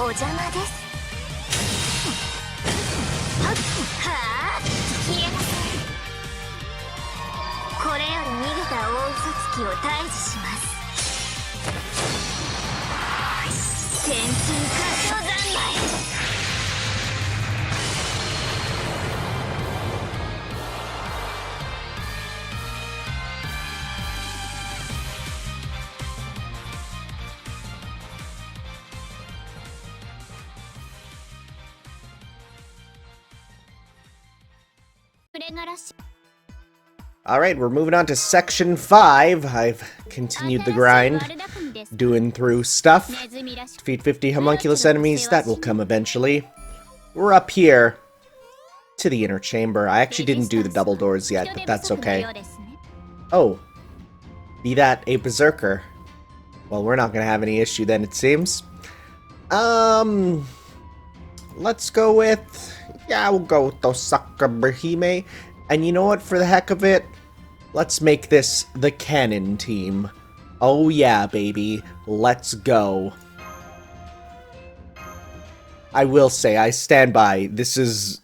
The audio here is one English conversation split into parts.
お邪魔です。はっはー消えなさい。これより逃げた大嘘つきを退治します。天神過剰三昧。Alright, we're moving on to section 5. I've continued the grind, doing through stuff. Defeat 50 homunculus enemies, that will come eventually. We're up here to the inner chamber. I actually didn't do the double doors yet, but that's okay. Oh, be that a berserker. Well, we're not gonna have any issue then, it seems. Let's go with... yeah, we'll go with Osaka Brahime. And you know what, for the heck of it, let's make this the cannon team. Oh yeah, baby. Let's go. I will say, I stand by. This is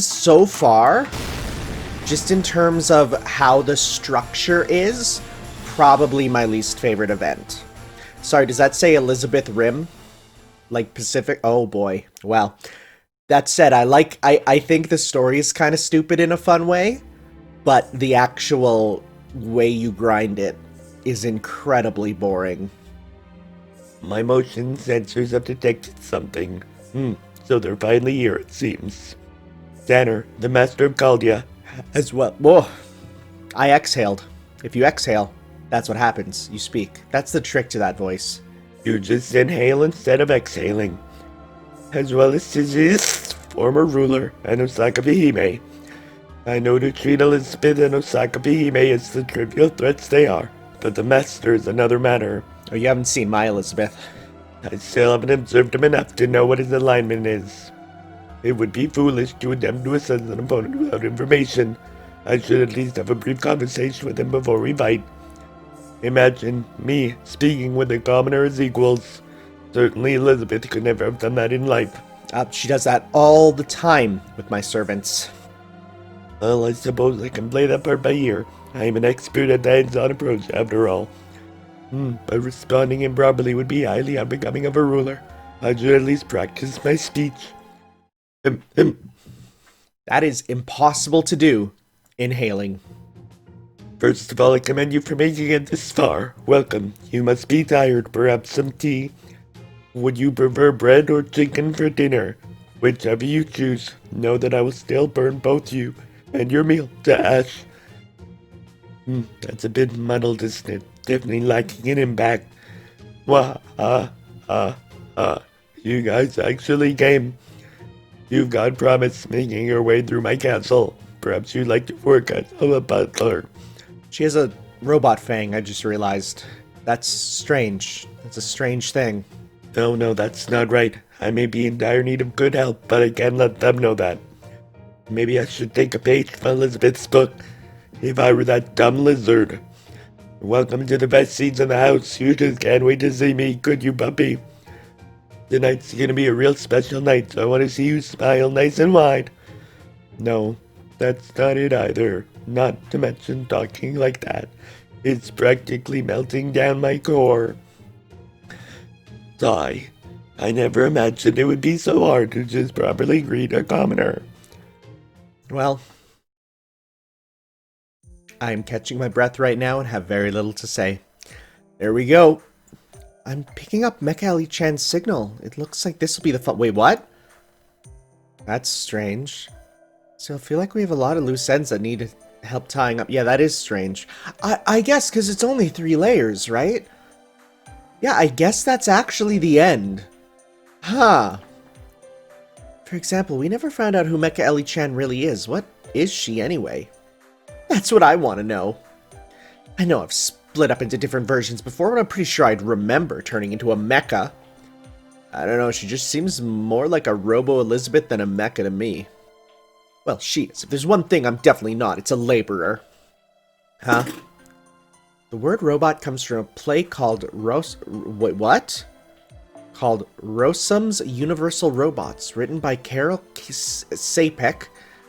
so far, just in terms of how the structure is, probably my least favorite event. Sorry, does that say Elizabeth Rim? Like Pacific? Oh boy. Well, that said, I think the story is kind of stupid in a fun way, but the actual way you grind it is incredibly boring. My motion sensors have detected something. So they're finally here, it seems. Tanner, the master of Caldia, as well. Whoa. I exhaled. If you exhale, that's what happens. You speak. That's the trick to that voice. You just inhale instead of exhaling. As well as his former ruler and Osaka Hime. I know to treat Elizabeth and Osaka Hime as the trivial threats they are, but the master is another matter. Oh, you haven't seen my Elizabeth. I still haven't observed him enough to know what his alignment is. It would be foolish to attempt to assess an opponent without information. I should at least have a brief conversation with him before we fight. Imagine me speaking with a commoner as equals. Certainly Elizabeth could never have done that in life. She does that all the time with my servants. Well, I suppose I can play that part by ear. I am an expert at the hands-on approach, after all. But responding improperly would be highly unbecoming of a ruler. I should at least practice my speech. That is impossible to do. Inhaling. First of all, I commend you for making it this far. Welcome. You must be tired. Perhaps some tea. Would you prefer bread or chicken for dinner? Whichever you choose, know that I will still burn both you and your meal to ash. That's a bit muddled, isn't it? Definitely lacking an impact. You guys actually came. You've got promise making your way through my castle. Perhaps you'd like to work as a butler. She has a robot fang, I just realized. That's strange. That's a strange thing. No, that's not right. I may be in dire need of good help, but I can't let them know that. Maybe I should take a page from Elizabeth's book, if I were that dumb lizard. Welcome to the best seats in the house. You just can't wait to see me, could you, puppy? Tonight's gonna be a real special night, so I want to see you smile nice and wide. No, that's not it either. Not to mention talking like that. It's practically melting down my core. Sigh. I never imagined it would be so hard to just properly greet a commoner. Well, I'm catching my breath right now and have very little to say. There we go. I'm picking up Mecha Ali-chan's signal. It looks like this will be the fun- Wait, what? That's strange. So I feel like we have a lot of loose ends that need help tying up. Yeah, that is strange. I guess because it's only 3 layers, right? Yeah, I guess that's actually the end. Huh. For example, we never found out who Mecha Ali-chan really is. What is she anyway? That's what I want to know. I know I've split up into different versions before, but I'm pretty sure I'd remember turning into a mecha. I don't know, she just seems more like a Robo-Elizabeth than a mecha to me. Well, she is. If there's one thing I'm definitely not, it's a laborer. Huh? The word robot comes from a play called Wait, what? called Rossum's Universal Robots, written by Karel Sapek,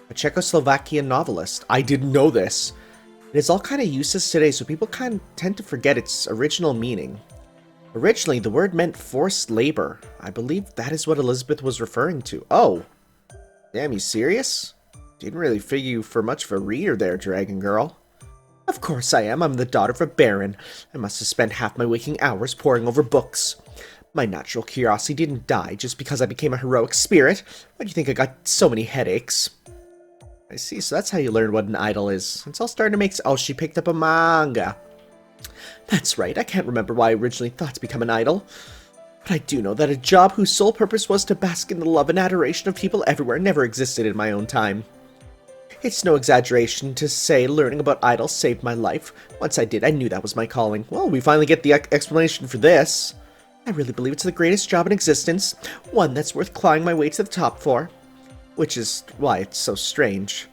a Czechoslovakian novelist. I didn't know this. It is all kind of useless today, so people kind of tend to forget its original meaning. Originally, the word meant forced labor. I believe that is what Elizabeth was referring to. Oh. Damn, you serious? Didn't really figure you for much of a reader there, Dragon Girl. Of course I am. I'm the daughter of a baron. I must have spent half my waking hours poring over books. My natural curiosity didn't die just because I became a heroic spirit. Why do you think I got so many headaches? I see, so that's how you learn what an idol is. It's all starting to make sense. Oh, she picked up a manga. That's right, I can't remember why I originally thought to become an idol. But I do know that a job whose sole purpose was to bask in the love and adoration of people everywhere never existed in my own time. It's no exaggeration to say learning about idols saved my life. Once I did, I knew that was my calling. Well, we finally get the explanation for this. I really believe it's the greatest job in existence, one that's worth clawing my way to the top for. Which is why it's so strange.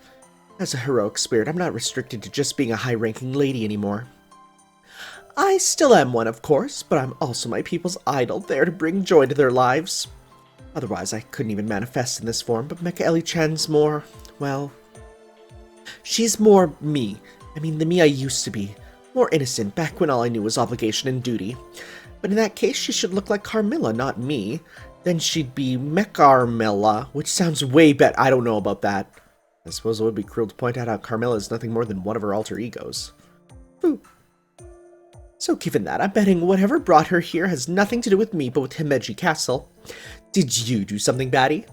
As a heroic spirit, I'm not restricted to just being a high-ranking lady anymore. I still am one, of course, but I'm also my people's idol, there to bring joy to their lives. Otherwise, I couldn't even manifest in this form, but Mecha Ellie-chan's more, well... She's more me. I mean, the me I used to be. More innocent, back when all I knew was obligation and duty. But in that case, she should look like Carmilla, not me. Then she'd be Mecarmilla, which sounds way better. I don't know about that. I suppose it would be cruel to point out how Carmilla is nothing more than one of her alter egos. Ooh. So given that, I'm betting whatever brought her here has nothing to do with me, but with Himeji Castle. Did you do something, Batty?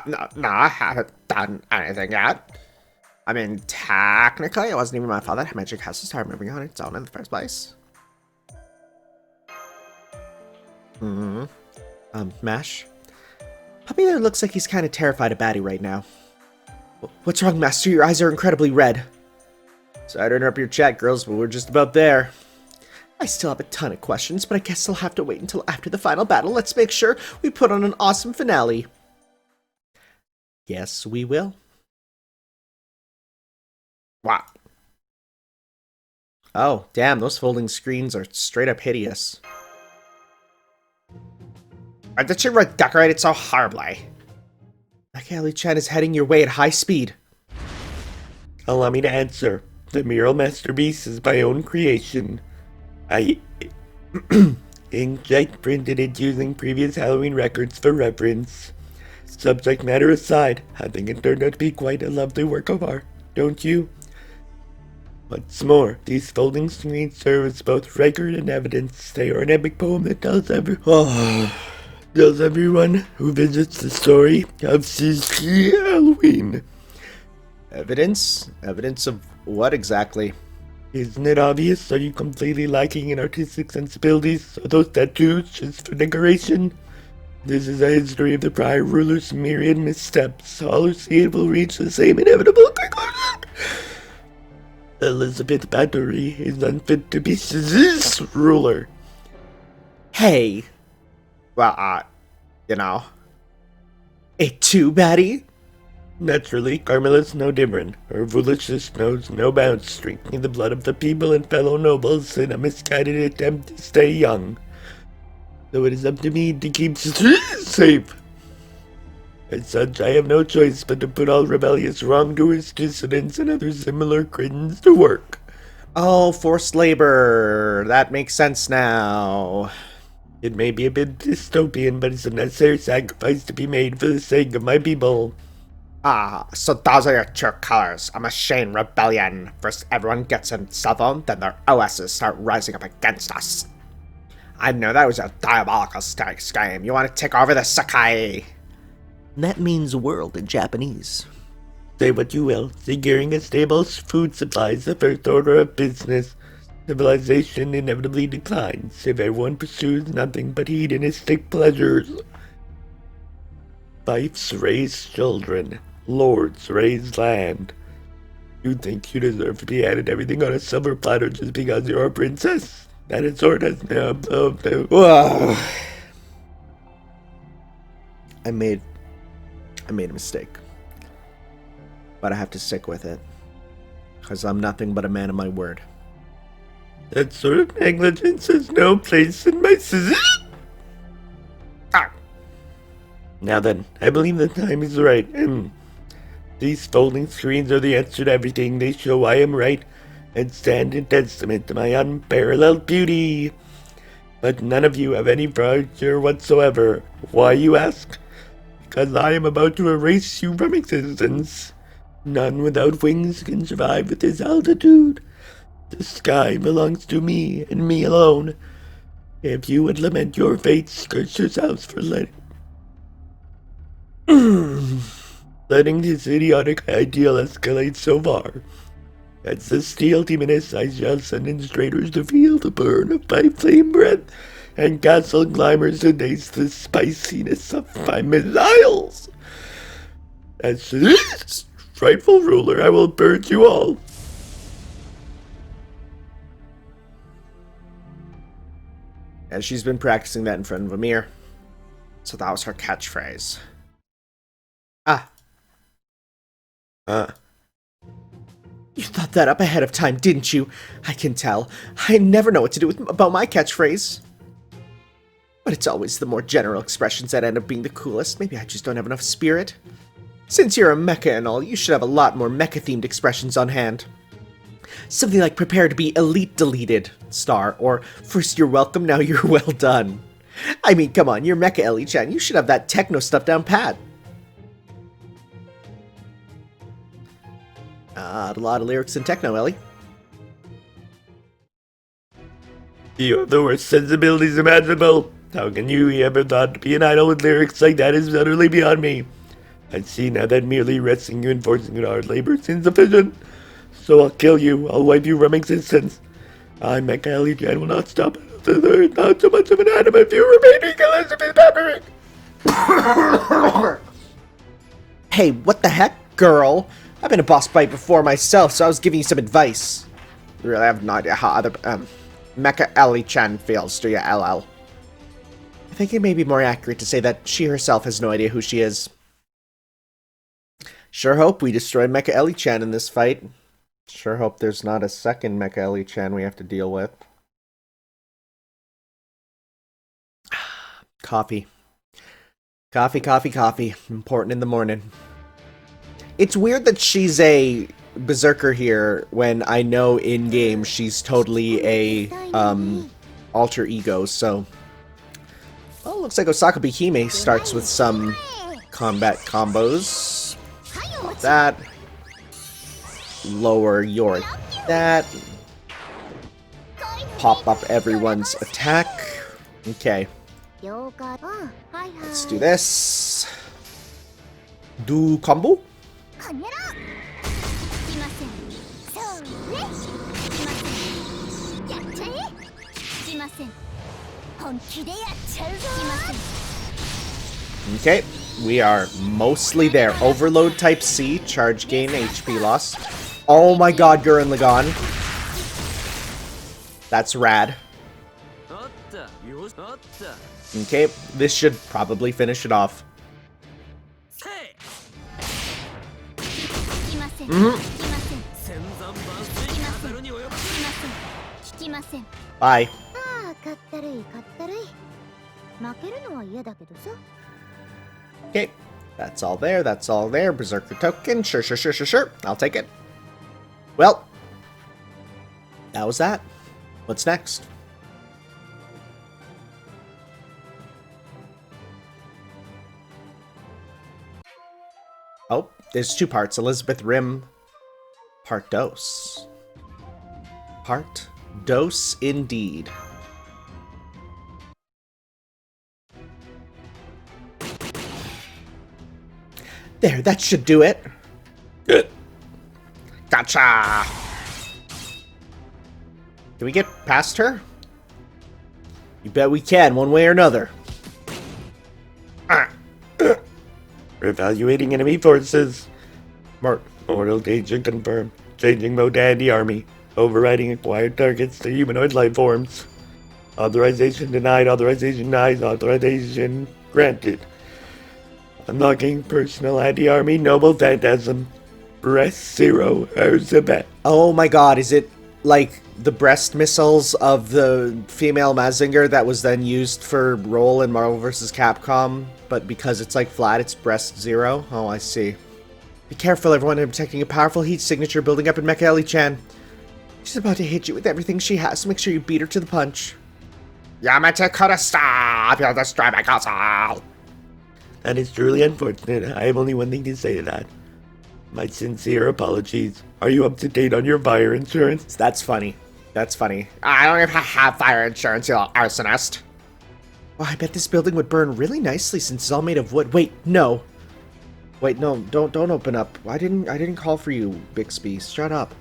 No, I haven't done anything yet. I mean, technically, it wasn't even my fault that Himeji Castle started moving on its own in the first place. Mash? Puppy there looks like he's kind of terrified of Batty right now. What's wrong, Master? Your eyes are incredibly red. Sorry to interrupt your chat, girls, but we're just about there. I still have a ton of questions, but I guess I'll have to wait until after the final battle. Let's make sure we put on an awesome finale. Yes, we will. Wow. Oh, damn, those folding screens are straight up hideous. Why did she redecorate it so horribly? Mecha Ellie-chan is heading your way at high speed. Allow me to answer. The mural masterpiece is my own creation. I inkjet printed it using previous Halloween records for reference. Subject matter aside, I think it turned out to be quite a lovely work of art, don't you? What's more, these folding screens serve as both record and evidence. They are an epic poem that tells everyone who visits the story of CC Halloween. Evidence? Evidence of what exactly? Isn't it obvious? Are you completely lacking in artistic sensibilities? Are those tattoos just for decoration? This is a history of the prior ruler's myriad missteps. All who see it will reach the same inevitable conclusion. Elizabeth Bathory is unfit to be this ruler. Hey. Well, you know. It too, Batty? Naturally, Carmilla's no different. Her foolishness knows no bounds, drinking the blood of the people and fellow nobles in a misguided attempt to stay young. So it is up to me to keep safe. As such, I have no choice but to put all rebellious wrongdoers, dissidents, and other similar cretins to work. Oh, forced labor. That makes sense now. It may be a bit dystopian, but it's a necessary sacrifice to be made for the sake of my people. So those are your true colors. A machine rebellion. First everyone gets in cell phone, then their OSs start rising up against us. I know that was a diabolical scheme. You want to take over the Sakai? That means world in Japanese. Say what you will, securing a stable food supply is the first order of business. Civilization inevitably declines if everyone pursues nothing but hedonistic pleasures. Fiefs raise children. Lords raise land. You think you deserve to be handed everything on a silver platter just because you're a princess? That sword has no... I made a mistake. But I have to stick with it. Because I'm nothing but a man of my word. That sort of negligence has no place in my Now then, I believe the time is right. These folding screens are the answer to everything. They show I am right and stand in testament to my unparalleled beauty. But none of you have any furniture whatsoever. Why, you ask? Because I am about to erase you from existence. None without wings can survive at this altitude. The sky belongs to me and me alone. If you would lament your fate, curse yourselves for letting this idiotic ideal escalate so far. As the steel demoness, I shall send traitors to feel the burn of my flame breath, and castle climbers to taste the spiciness of my missiles. As this frightful ruler, I will purge you all. And she's been practicing that in front of a mirror. So that was her catchphrase. You thought that up ahead of time, didn't you? I can tell. I never know what to do about my catchphrase. But it's always the more general expressions that end up being the coolest. Maybe I just don't have enough spirit. Since you're a mecha and all, you should have a lot more mecha-themed expressions on hand. Something like prepare to be elite deleted, star, or first you're welcome, now you're well done. I mean, come on, you're Mecha Ellie-chan, you should have that techno stuff down pat. A lot of lyrics in techno, Ellie. You have the worst sensibilities imaginable. How can you ever thought to be an idol with lyrics like that is utterly beyond me. I see now that merely resting you and forcing your hard labor is insufficient. So I'll kill you, I'll wipe you from existence. I, Mecha Ellie-chan, will not stop until there is not so much of an atom of you remaining Elizabeth memory. Hey, what the heck, girl? I've been a boss fight before myself, so I was giving you some advice. You really have no idea how other Mecha Ellie-chan feels, do you, LL? I think it may be more accurate to say that she herself has no idea who she is. Sure hope we destroy Mecha Ellie-chan in this fight. Sure hope there's not a second Mecha Ellie-chan we have to deal with. Coffee. Coffee. Important in the morning. It's weird that she's a berserker here when I know in-game she's totally a alter ego, so... Well, looks like Osaka Hime starts with some combat combos. That. Lower your that. Pop up everyone's attack. Okay. Let's do this. Do combo? Okay, we are mostly there. Overload type C, charge gain, HP loss. Oh my god, Gurren Lagann. That's rad. Okay, this should probably finish it off. Bye. Okay, that's all there. Berserker token, sure. I'll take it. Well, that was that. What's next? Oh, there's two parts. Elizabeth Rim, part dos. Part dos indeed. There, that should do it. Good. Gotcha! Can we get past her? You bet we can, one way or another. Evaluating enemy forces. Mortal danger confirmed. Changing mode to anti-army. Overriding acquired targets to humanoid life forms. Authorization denied. Authorization denied. Authorization granted. Unlocking personal anti-army noble phantasm. Breast Zero Erzabet. Oh my god, is it like the breast missiles of the female Mazinger that was then used for role in Marvel vs. Capcom but because it's like flat, it's breast 0. Oh, I see. Be careful, everyone. I'm detecting a powerful heat signature building up in Mecha Ellie-chan. She's about to hit you with everything she has, so make sure you beat her to the punch. Yamete could stop! You'll destroy my castle! That is truly unfortunate. I have only one thing to say to that. My sincere apologies. Are you up to date on your fire insurance? That's funny. That's funny. I don't even have fire insurance, you little arsonist. Oh, I bet this building would burn really nicely since it's all made of wood. Wait, no. Wait, no, don't open up. I didn't call for you, Bixby. Shut up.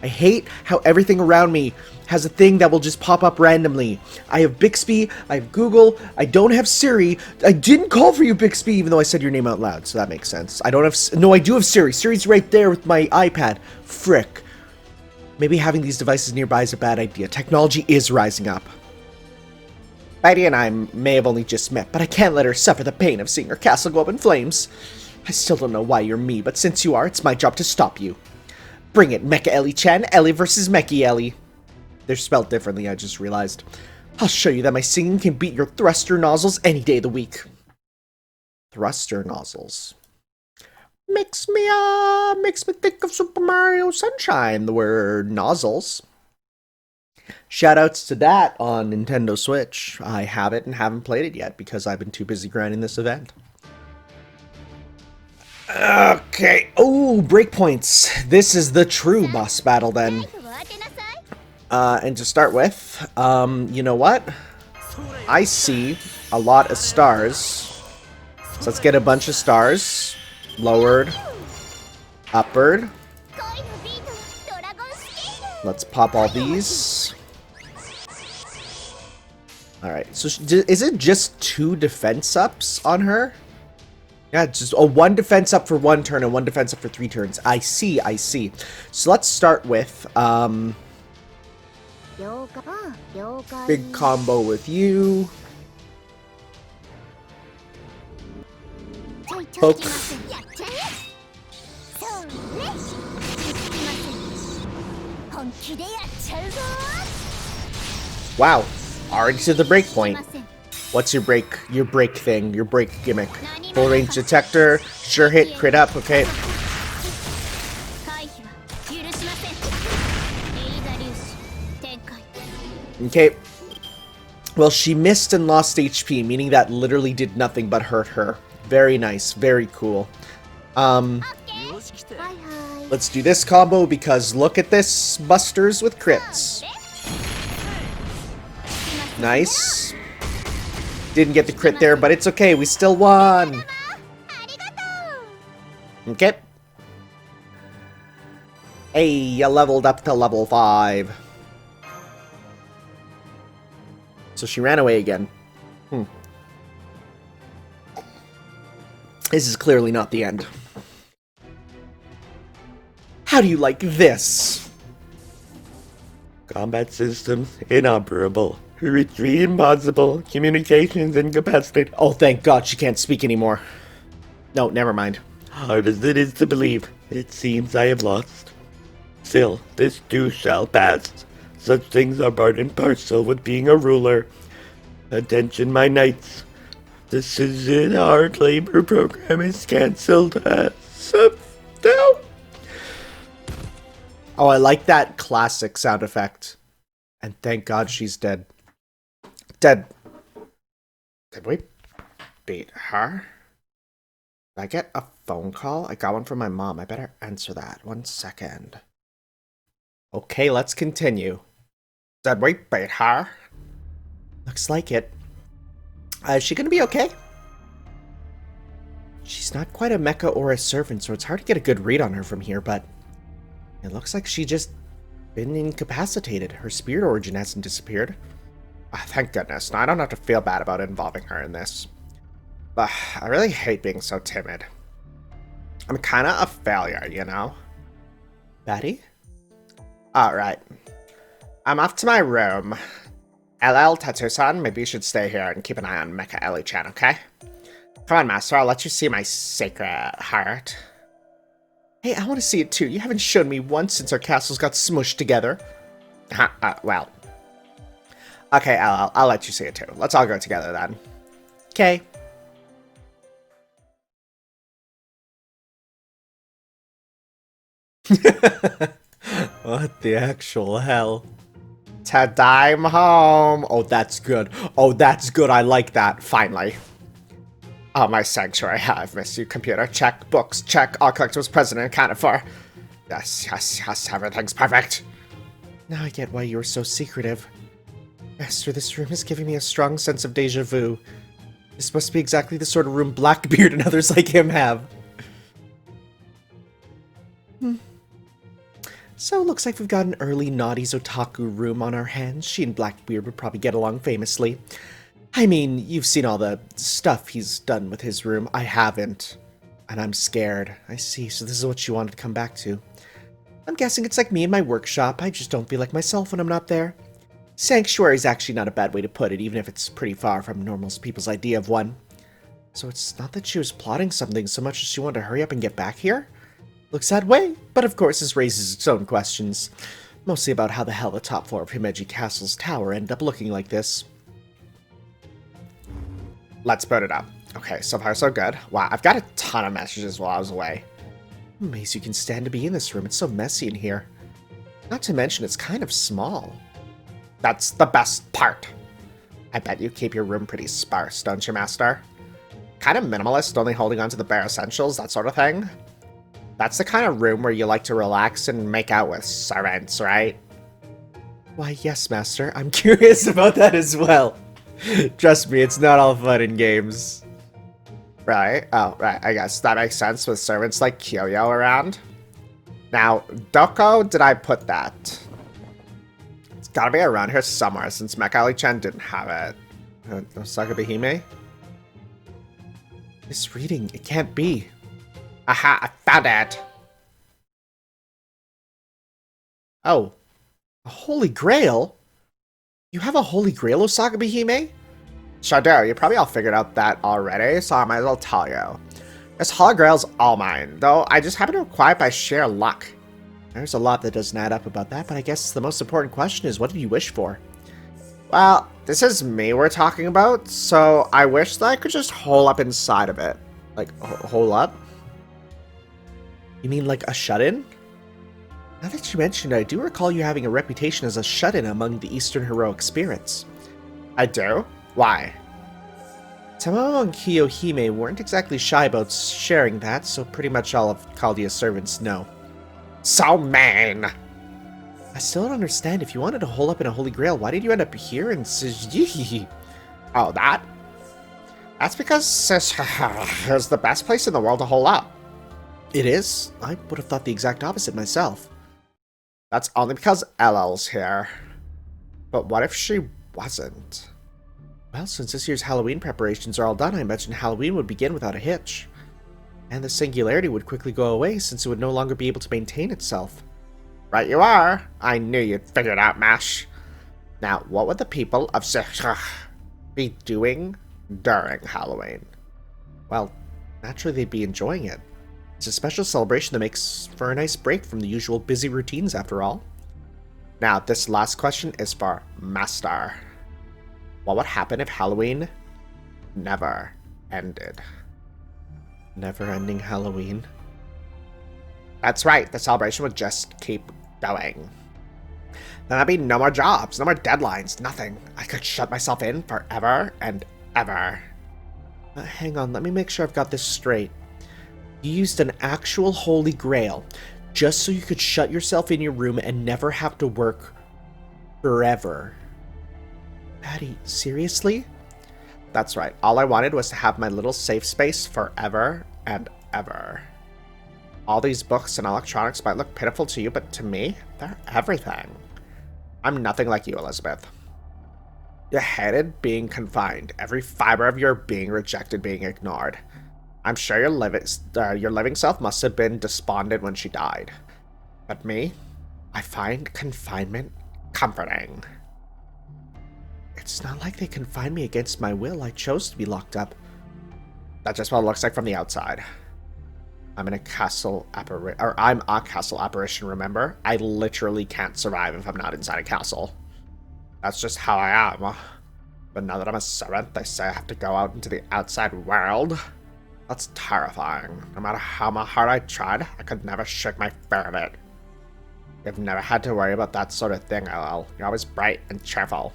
I hate how everything around me has a thing that will just pop up randomly. I have Bixby, I have Google, I don't have Siri. I didn't call for you, Bixby, even though I said your name out loud, so that makes sense. I don't have... No, I do have Siri. Siri's right there with my iPad. Frick. Maybe having these devices nearby is a bad idea. Technology is rising up. Betty and I may have only just met, but I can't let her suffer the pain of seeing her castle go up in flames. I still don't know why you're me, but since you are, it's my job to stop you. Bring it, Mecha Ellie-chan. Ellie versus Mecha Ellie. They're spelled differently, I just realized. I'll show you that my singing can beat your thruster nozzles any day of the week. Thruster nozzles. Makes me think of Super Mario Sunshine, the word nozzles. Shoutouts to that on Nintendo Switch. I have it and haven't played it yet because I've been too busy grinding this event. Okay. Oh, breakpoints. This is the true boss battle then. And to start with, you know what? I see a lot of stars. So let's get a bunch of stars. Lowered. Upward. Let's pop all these. Alright, so is it just 2 defense ups on her? Yeah, just a 1 defense up for 1 turn and 1 defense up for 3 turns. I see, I see. So let's start with, big combo with you. Poke. Wow, already to the break point. What's your break thing, your break gimmick? Full range detector, sure hit, crit up, okay. Okay. Well, she missed and lost HP, meaning that literally did nothing but hurt her. Very nice, very cool. Let's do this combo because look at this, busters with crits. Nice. Didn't get the crit there, but it's okay, we still won. Okay. Hey, you leveled up to level 5. So she ran away again. This is clearly not the end. How do you like this? Combat systems inoperable. Retreat impossible. Communications incapacitated. Oh, thank God she can't speak anymore. No, never mind. Hard as it is to believe, it seems I have lost. Still, this too shall pass. Such things are part and parcel with being a ruler. Attention, my knights. The Citizen Hard Labor Program is cancelled as of now. Oh, I like that classic sound effect. And thank God she's dead. Dead. Did we beat her? Did I get a phone call? I got one from my mom. I better answer that. 1 second. Okay, let's continue. Did we beat her? Looks like it. Is she gonna be okay? She's not quite a mecha or a servant, so it's hard to get a good read on her from here, but it looks like she just been incapacitated. Her spirit origin hasn't disappeared. Thank goodness. Now I don't have to feel bad about involving her in this. But I really hate being so timid. I'm kinda a failure, you know? Batty? Alright. I'm off to my room. LL Tattoo-san, maybe you should stay here and keep an eye on Mecha Ellie-chan, okay? Come on, Master, I'll let you see my sacred heart. Hey, I want to see it too. You haven't shown me once since our castles got smushed together. Well. Okay, LL, I'll let you see it too. Let's all go together then. Okay. What the actual hell? Ta-dime home. Oh, that's good. Oh, that's good. I like that. Finally. Oh, my sanctuary. I've missed you, computer. Check. Books. Check. All collectibles present and accounted for. Yes, yes, yes. Everything's perfect. Now I get why you were so secretive. Master, this room is giving me a strong sense of deja vu. This must be exactly the sort of room Blackbeard and others like him have. So, looks like we've got an early Naughty's otaku room on our hands. She and Blackbeard would probably get along famously. I mean, you've seen all the stuff he's done with his room. I haven't. And I'm scared. I see, so this is what you wanted to come back to. I'm guessing it's like me in my workshop. I just don't feel like myself when I'm not there. Sanctuary is actually not a bad way to put it, even if it's pretty far from normal people's idea of one. So it's not that she was plotting something so much as she wanted to hurry up and get back here? Looks that way, but of course this raises its own questions. Mostly about how the hell the top floor of Himeji Castle's tower ended up looking like this. Let's boot it up. Okay, so far so good. Wow, I've got a ton of messages while I was away. Amazed you can stand to be in this room. It's so messy in here. Not to mention it's kind of small. That's the best part. I bet you keep your room pretty sparse, don't you, Master? Kind of minimalist, only holding on to the bare essentials, that sort of thing. That's the kind of room where you like to relax and make out with servants, right? Why, yes, Master. I'm curious about that as well. Trust me, it's not all fun and games. Right? Oh, right. I guess that makes sense with servants like Kyoyo around. Now, Doko, did I put that? It's gotta be around here somewhere since Mecha-chan didn't have it. Osaka Hime? This reading, it can't be. Aha, I found it! Oh. A holy grail? You have a holy grail, Osaka Hime? Sure do. You probably all figured out that already, so I might as well tell you. This holy grail's all mine, though I just happen to acquire it by sheer luck. There's a lot that doesn't add up about that, but I guess the most important question is, what did you wish for? Well, this is me we're talking about, so I wish that I could just hole up inside of it. Like, hole up? You mean like a shut-in? Now that you mentioned it, I do recall you having a reputation as a shut-in among the Eastern heroic spirits. I do? Why? Tamamo and Kiyohime weren't exactly shy about sharing that, so pretty much all of Caldia's servants know. So mean! I still don't understand. If you wanted to hole up in a holy grail, why did you end up here in Sany? Oh, that? That's because it's the best place in the world to hole up. It is? I would have thought the exact opposite myself. That's only because LL's here. But what if she wasn't? Well, since this year's Halloween preparations are all done, I imagine Halloween would begin without a hitch. And the singularity would quickly go away, since it would no longer be able to maintain itself. Right you are. I knew you'd figure it out, Mash. Now, what would the people of be doing during Halloween? Well, naturally they'd be enjoying it. It's a special celebration that makes for a nice break from the usual busy routines, after all. Now, this last question is for Master. What would happen if Halloween never ended? Never-ending Halloween? That's right, the celebration would just keep going. Then there'd be no more jobs, no more deadlines, nothing. I could shut myself in forever and ever. Hang on, let me make sure I've got this straight. You used an actual holy grail just so you could shut yourself in your room and never have to work forever. Patty, seriously? That's right. All I wanted was to have my little safe space forever and ever. All these books and electronics might look pitiful to you, but to me, they're everything. I'm nothing like you, Elizabeth. You hated being confined, every fiber of your being rejected, being ignored. I'm sure your living self must have been despondent when she died. But me, I find confinement comforting. It's not like they confined me against my will. I chose to be locked up. That's just what it looks like from the outside. I'm a castle apparition, remember? I literally can't survive if I'm not inside a castle. That's just how I am. But now that I'm a servant, they say I have to go out into the outside world. That's terrifying. No matter how hard I tried, I could never shake my fear of it. You've never had to worry about that sort of thing, LL. You're always bright and cheerful.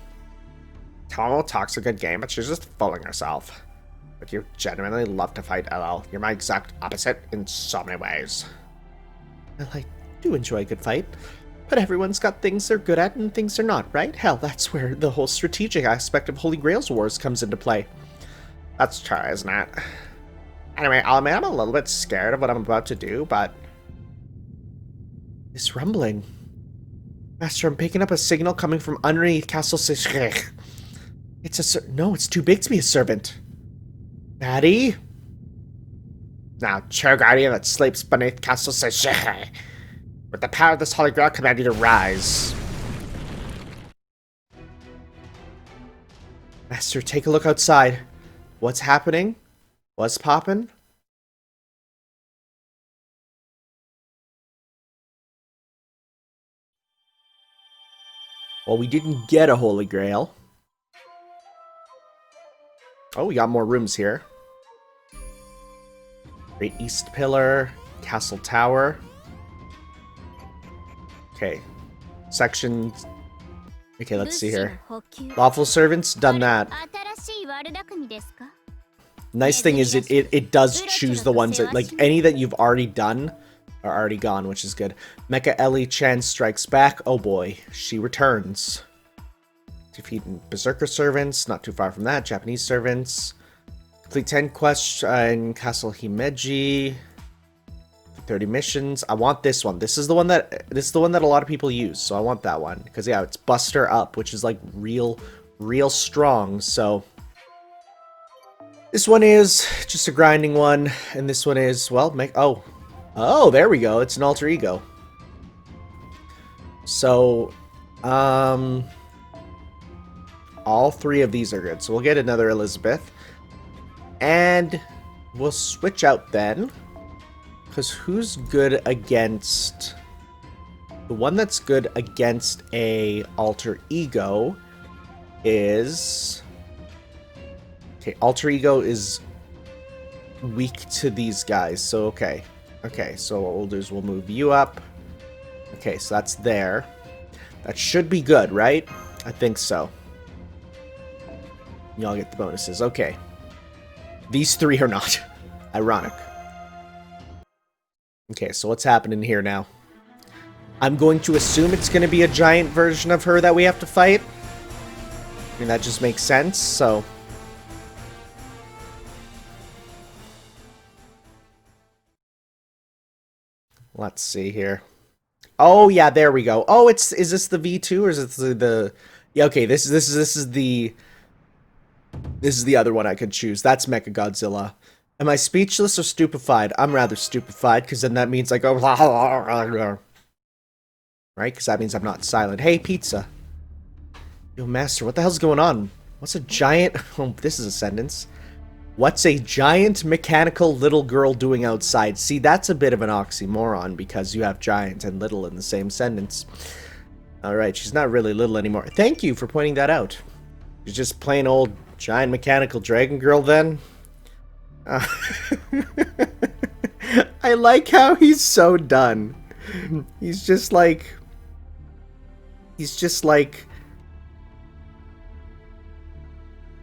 Tomo talks a good game, but she's just fooling herself. But you genuinely love to fight, LL. You're my exact opposite in so many ways. Well, I do enjoy a good fight. But everyone's got things they're good at and things they're not, right? Hell, that's where the whole strategic aspect of Holy Grail's Wars comes into play. That's true, isn't it? Anyway, I'll admit I'm a little bit scared of what I'm about to do, but... This rumbling. Master, I'm picking up a signal coming from underneath Castle Sishrech. It's a no, it's too big to be a servant. Maddie? Now, true guardian that sleeps beneath Castle Sishrech. With the power of this Holy Grail, command you to rise. Master, take a look outside. What's happening? What's poppin'? Well, we didn't get a Holy Grail. Oh, we got more rooms here. Great East Pillar, Castle Tower. Okay. Section... Okay, let's see here. Lawful Servants, done that. Nice thing is it does choose the ones that, like, any that you've already done are already gone, which is good. Mecha Ellie-chan strikes back. Oh boy, she returns. Defeating Berserker Servants, not too far from that. Japanese Servants. Complete 10 quests in Castle Himeji. 30 missions. I want this one. This is the one that a lot of people use, so I want that one. Because yeah, it's Buster Up, which is like real strong, so this one is just a grinding one, and this one is, well, oh, there we go. It's an alter ego. So, all three of these are good. So we'll get another Elizabeth. And we'll switch out then. Because who's good against... The one that's good against a alter ego is... Okay, alter ego is weak to these guys. So, okay. Okay, so what we'll do is we'll move you up. Okay, so that's there. That should be good, right? I think so. Y'all get the bonuses. Okay. These three are not. Ironic. Okay, so what's happening here now? I'm going to assume it's going to be a giant version of her that we have to fight. I mean, that just makes sense, so... Let's see here. Oh, yeah, there we go. Oh, is this the V2 or is it the... Yeah, okay, this is the other one I could choose. That's Mecha Godzilla. Am I speechless or stupefied? I'm rather stupefied, because then that means I go... Right? Because that means I'm not silent. Hey, pizza. Yo, Master, what the hell's going on? What's a giant... Oh, this is a sentence. What's a giant mechanical little girl doing outside? See, that's a bit of an oxymoron, because you have giant and little in the same sentence. Alright, she's not really little anymore. Thank you for pointing that out. She's just plain old giant mechanical dragon girl, then? I like how he's so done. He's just like...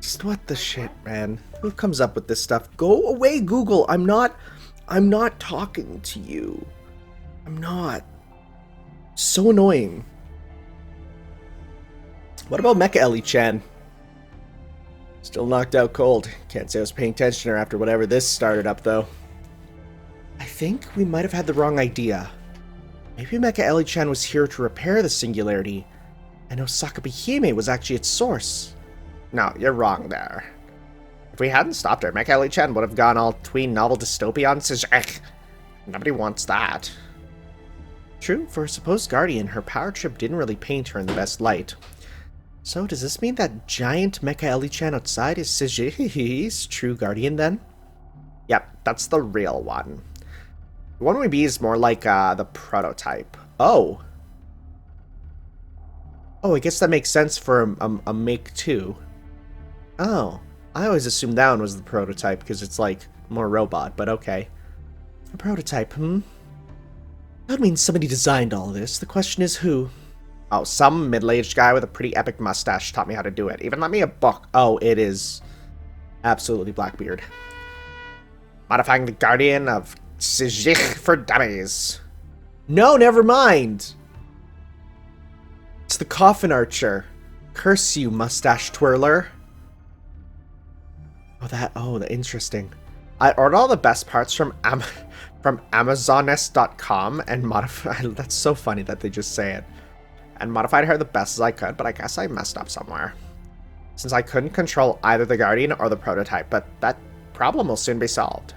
Just what the shit, man? Who comes up with this stuff? Go away, Google! I'm not talking to you. I'm not. So annoying. What about Mecha Ellie-chan? Still knocked out cold. Can't say I was paying attention to her after whatever this started up, though. I think we might have had the wrong idea. Maybe Mecha Ellie-chan was here to repair the singularity, and Osakabe Hime was actually its source. No, you're wrong there. If we hadn't stopped her, Mecha Ellie-chan would have gone all tween novel dystopia on Sijek. Nobody wants that. True, for a supposed guardian, her power trip didn't really paint her in the best light. So, does this mean that giant Mecha Ellie-chan outside is Siji's true guardian, then? Yep, that's the real one. The one we be is more like the prototype. Oh. Oh, I guess that makes sense for a Make 2. Oh, I always assumed that one was the prototype, because it's like more robot, but okay. A prototype, That means somebody designed all this. The question is who? Oh, some middle-aged guy with a pretty epic mustache taught me how to do it. Even lent me a book. Oh, it is absolutely Blackbeard. Modifying the Guardian of Sijich for dummies. No, never mind. It's the Coffin Archer. Curse you, mustache twirler. Oh, interesting. I ordered all the best parts from Amazoness.com and modified. That's so funny that they just say it. And modified her the best as I could, but I guess I messed up somewhere. Since I couldn't control either the Guardian or the prototype, but that problem will soon be solved.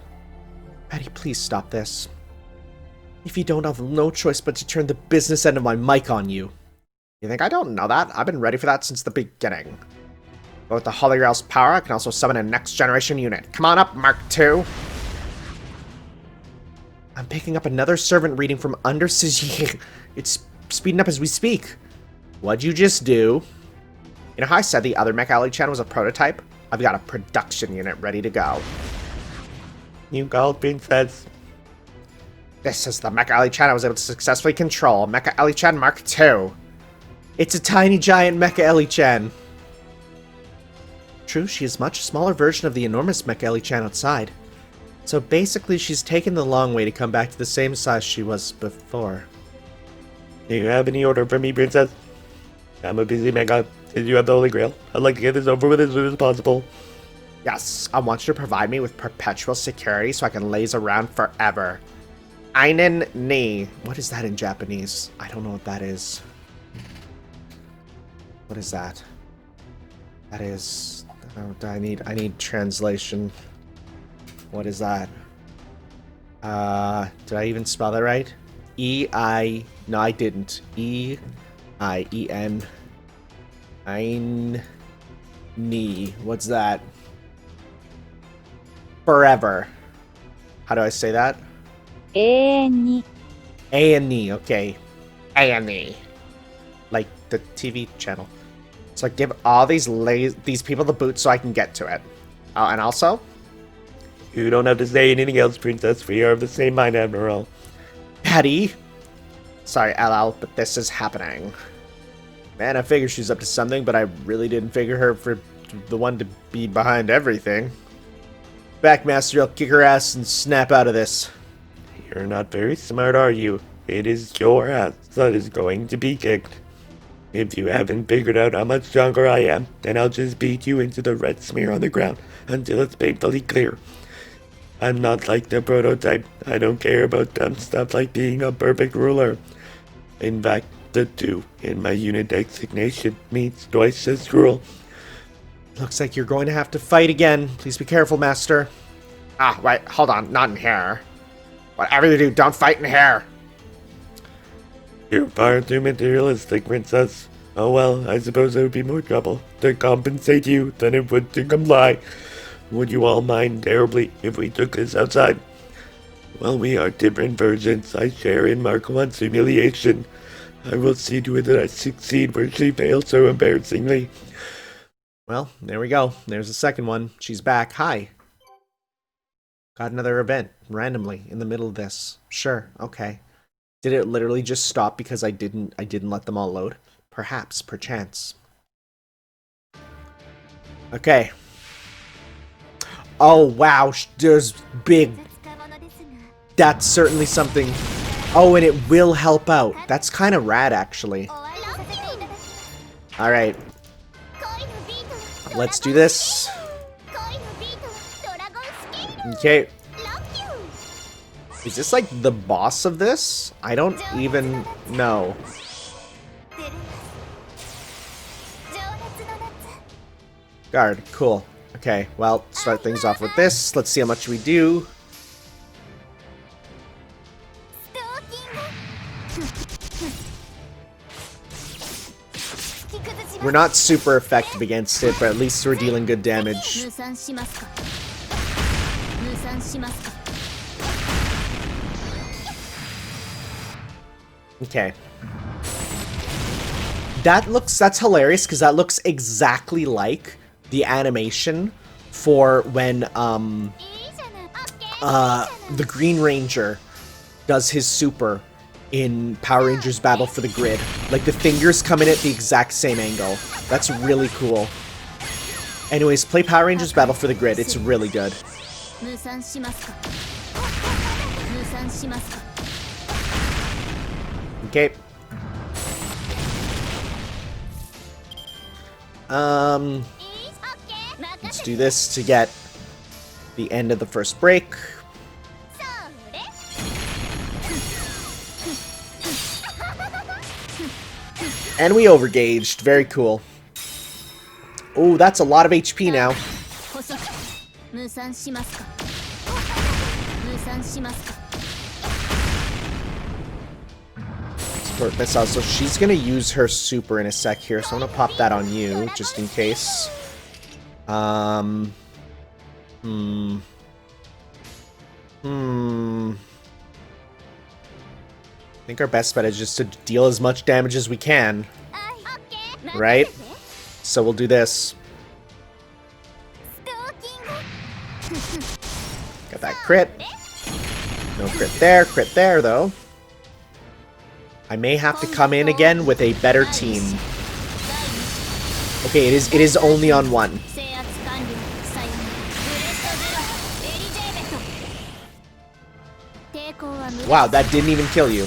Patty, please stop this. If you don't, have no choice but to turn the business end of my mic on you. You think I don't know that? I've been ready for that since the beginning. But with the Holy Grail's power, I can also summon a next-generation unit. Come on up, Mark II! I'm picking up another servant reading from under Sijich. It's speeding up as we speak. What'd you just do? You know how I said the other Mecha Ali-chan was a prototype? I've got a production unit ready to go. You called Princess. This is the Mecha Ali-chan I was able to successfully control. Mecha Ali-chan Mark II. It's a tiny giant Mecha Ellie-chan. True, she is a much smaller version of the enormous Mecha Ellie-chan outside. So basically, she's taken the long way to come back to the same size she was before. Do you have any order for me, Princess? I'm a busy Mecha. Did you have the Holy Grail? I'd like to get this over with as soon as possible. Yes, I want you to provide me with perpetual security so I can laze around forever. Einen ni. What is that in Japanese? I don't know what that is. What is that? That is... Oh, I need translation. What is that? Did I even spell that right? E-I... No, I didn't. E-I-E-N... Ein... Ni. What's that? Forever. How do I say that? A-N-I. A-N-E, okay. A&E. Like the TV channel. So give all these people the boot so I can get to it. Oh, and also... You don't have to say anything else, Princess. We are of the same mind, Admiral. Patty? Sorry, LL, but this is happening. Man, I figured she's up to something, but I really didn't figure her for the one to be behind everything. Backmaster, I'll kick her ass and snap out of this. You're not very smart, are you? It is your ass that is going to be kicked. If you haven't figured out how much stronger I am, then I'll just beat you into the red smear on the ground until it's painfully clear. I'm not like the prototype. I don't care about dumb stuff like being a perfect ruler. In fact, the 2 in my unit designation means twice as cruel. Looks like you're going to have to fight again. Please be careful, Master. Ah, wait, hold on, not in here. Whatever you do, don't fight in here. You're far too materialistic, Princess. Oh well, I suppose it would be more trouble to compensate you than it would to comply. Would you all mind terribly if we took this outside? Well, we are different versions. I share in Mark 1's humiliation. I will see to it that I succeed where she failed so embarrassingly. Well, there we go. There's the second one. She's back. Hi. Got another event randomly in the middle of this. Sure, okay. Did it literally just stop because I didn't let them all load? Perhaps, perchance. Okay. Oh wow, there's big. That's certainly something. Oh, and it will help out. That's kind of rad, actually. Alright. Let's do this. Okay. Is this like the boss of this? I don't even know. Guard, cool. Okay, well, start things off with this. Let's see how much we do. We're not super effective against it, but at least we're dealing good damage. Okay. That's hilarious, because that looks exactly like the animation for when, the Green Ranger does his super in Power Rangers Battle for the Grid. Like, the fingers come in at the exact same angle. That's really cool. Anyways, play Power Rangers Battle for the Grid. It's really good. Okay. Let's do this to get the end of the first break. And we overgauged. Very cool. Oh, that's a lot of HP now. Support missile. So she's gonna use her super in a sec here, so I'm gonna pop that on you, just in case. I think our best bet is just to deal as much damage as we can. Right? So we'll do this. Got that crit. No crit there though. I may have to come in again with a better team. Okay, it is only on one. Wow, that didn't even kill you.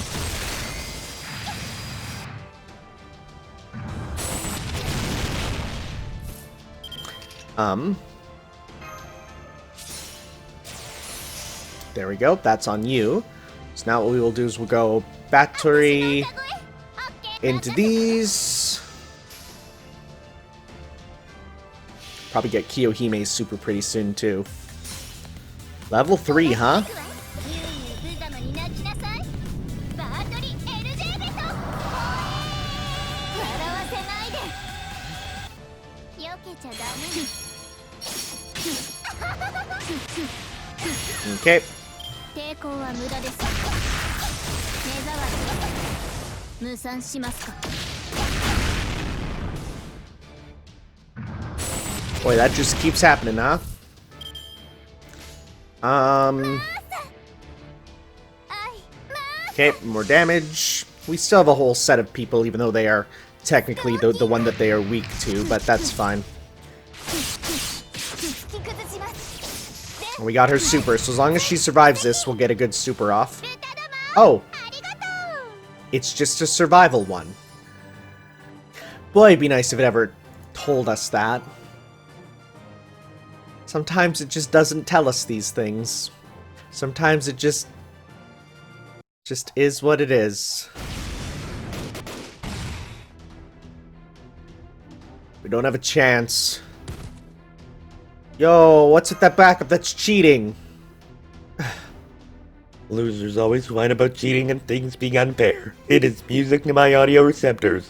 There we go. That's on you. So now what we will do is we'll go battery into these. Probably get Kiyohime's super pretty soon too. Level 3, huh? Okay. Boy, that just keeps happening, huh? Okay, more damage. We still have a whole set of people, even though they are technically the one that they are weak to, but that's fine. We got her super, so as long as she survives this, we'll get a good super off. Oh! It's just a survival one. Boy, it'd be nice if it ever told us that. Sometimes it just doesn't tell us these things. Sometimes it just is what it is. We don't have a chance. Yo, what's with that backup? That's cheating. Losers always whine about cheating and things being unfair. It is music to my audio receptors.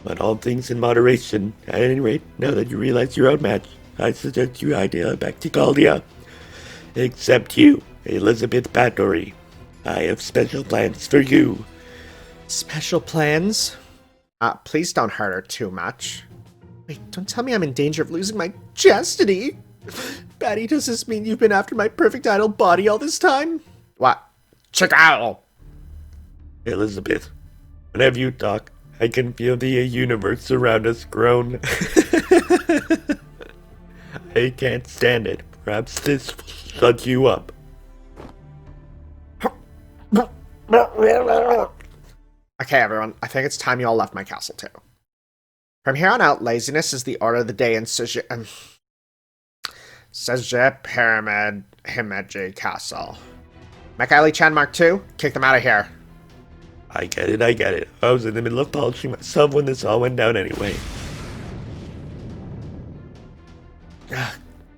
But all things in moderation. At any rate, now that you realize you're outmatched, I suggest you idea back to Caldia. Except you, Elizabeth Bathory. I have special plans for you. Special plans? Please don't hurt her too much. Wait, don't tell me I'm in danger of losing my chastity. Batty, does this mean you've been after my perfect idol body all this time? What? Chicago! Elizabeth, whenever you talk, I can feel the universe around us groan. I can't stand it. Perhaps this will shut you up. Okay, everyone, I think it's time you all left my castle too. From here on out, laziness is the order of the day in Suje Pyramid Himeji Castle. Mecha-Chan Mark II, kick them out of here. I get it. I was in the middle of polishing myself when this all went down anyway.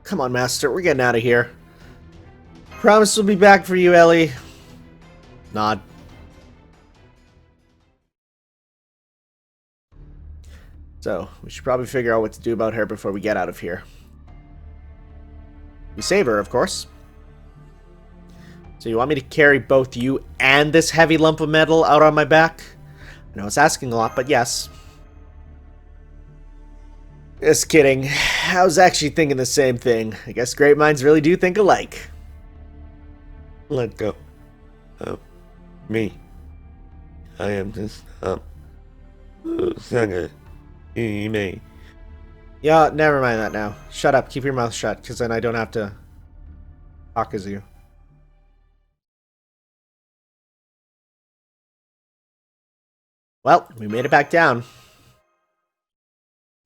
Come on, Master, we're getting out of here. Promise we'll be back for you, Ellie. Nod. So, we should probably figure out what to do about her before we get out of here. We save her, of course. So you want me to carry both you and this heavy lump of metal out on my back? I know it's asking a lot, but yes. Just kidding. I was actually thinking the same thing. I guess great minds really do think alike. Let go of me. I am just, Sany. Hime. Yeah, never mind that now. Shut up. Keep your mouth shut, because then I don't have to talk as you. Well, we made it back down.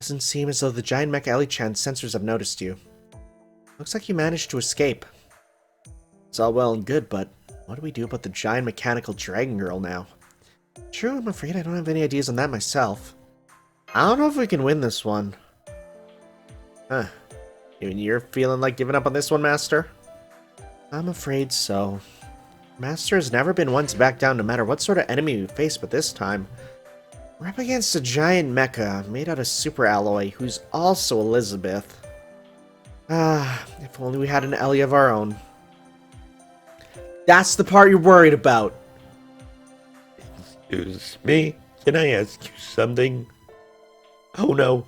Doesn't seem as though the giant Mecha Ellie-chan's sensors have noticed you. Looks like you managed to escape. It's all well and good, but what do we do about the giant mechanical dragon girl now? True, I'm afraid I don't have any ideas on that myself. I don't know if we can win this one. Huh. Even you're feeling like giving up on this one, Master? I'm afraid so. Master has never been one to back down no matter what sort of enemy we face, but this time, we're up against a giant mecha made out of super alloy who's also Elizabeth. If only we had an Ellie of our own. That's the part you're worried about. Excuse me? Can I ask you something? Oh no.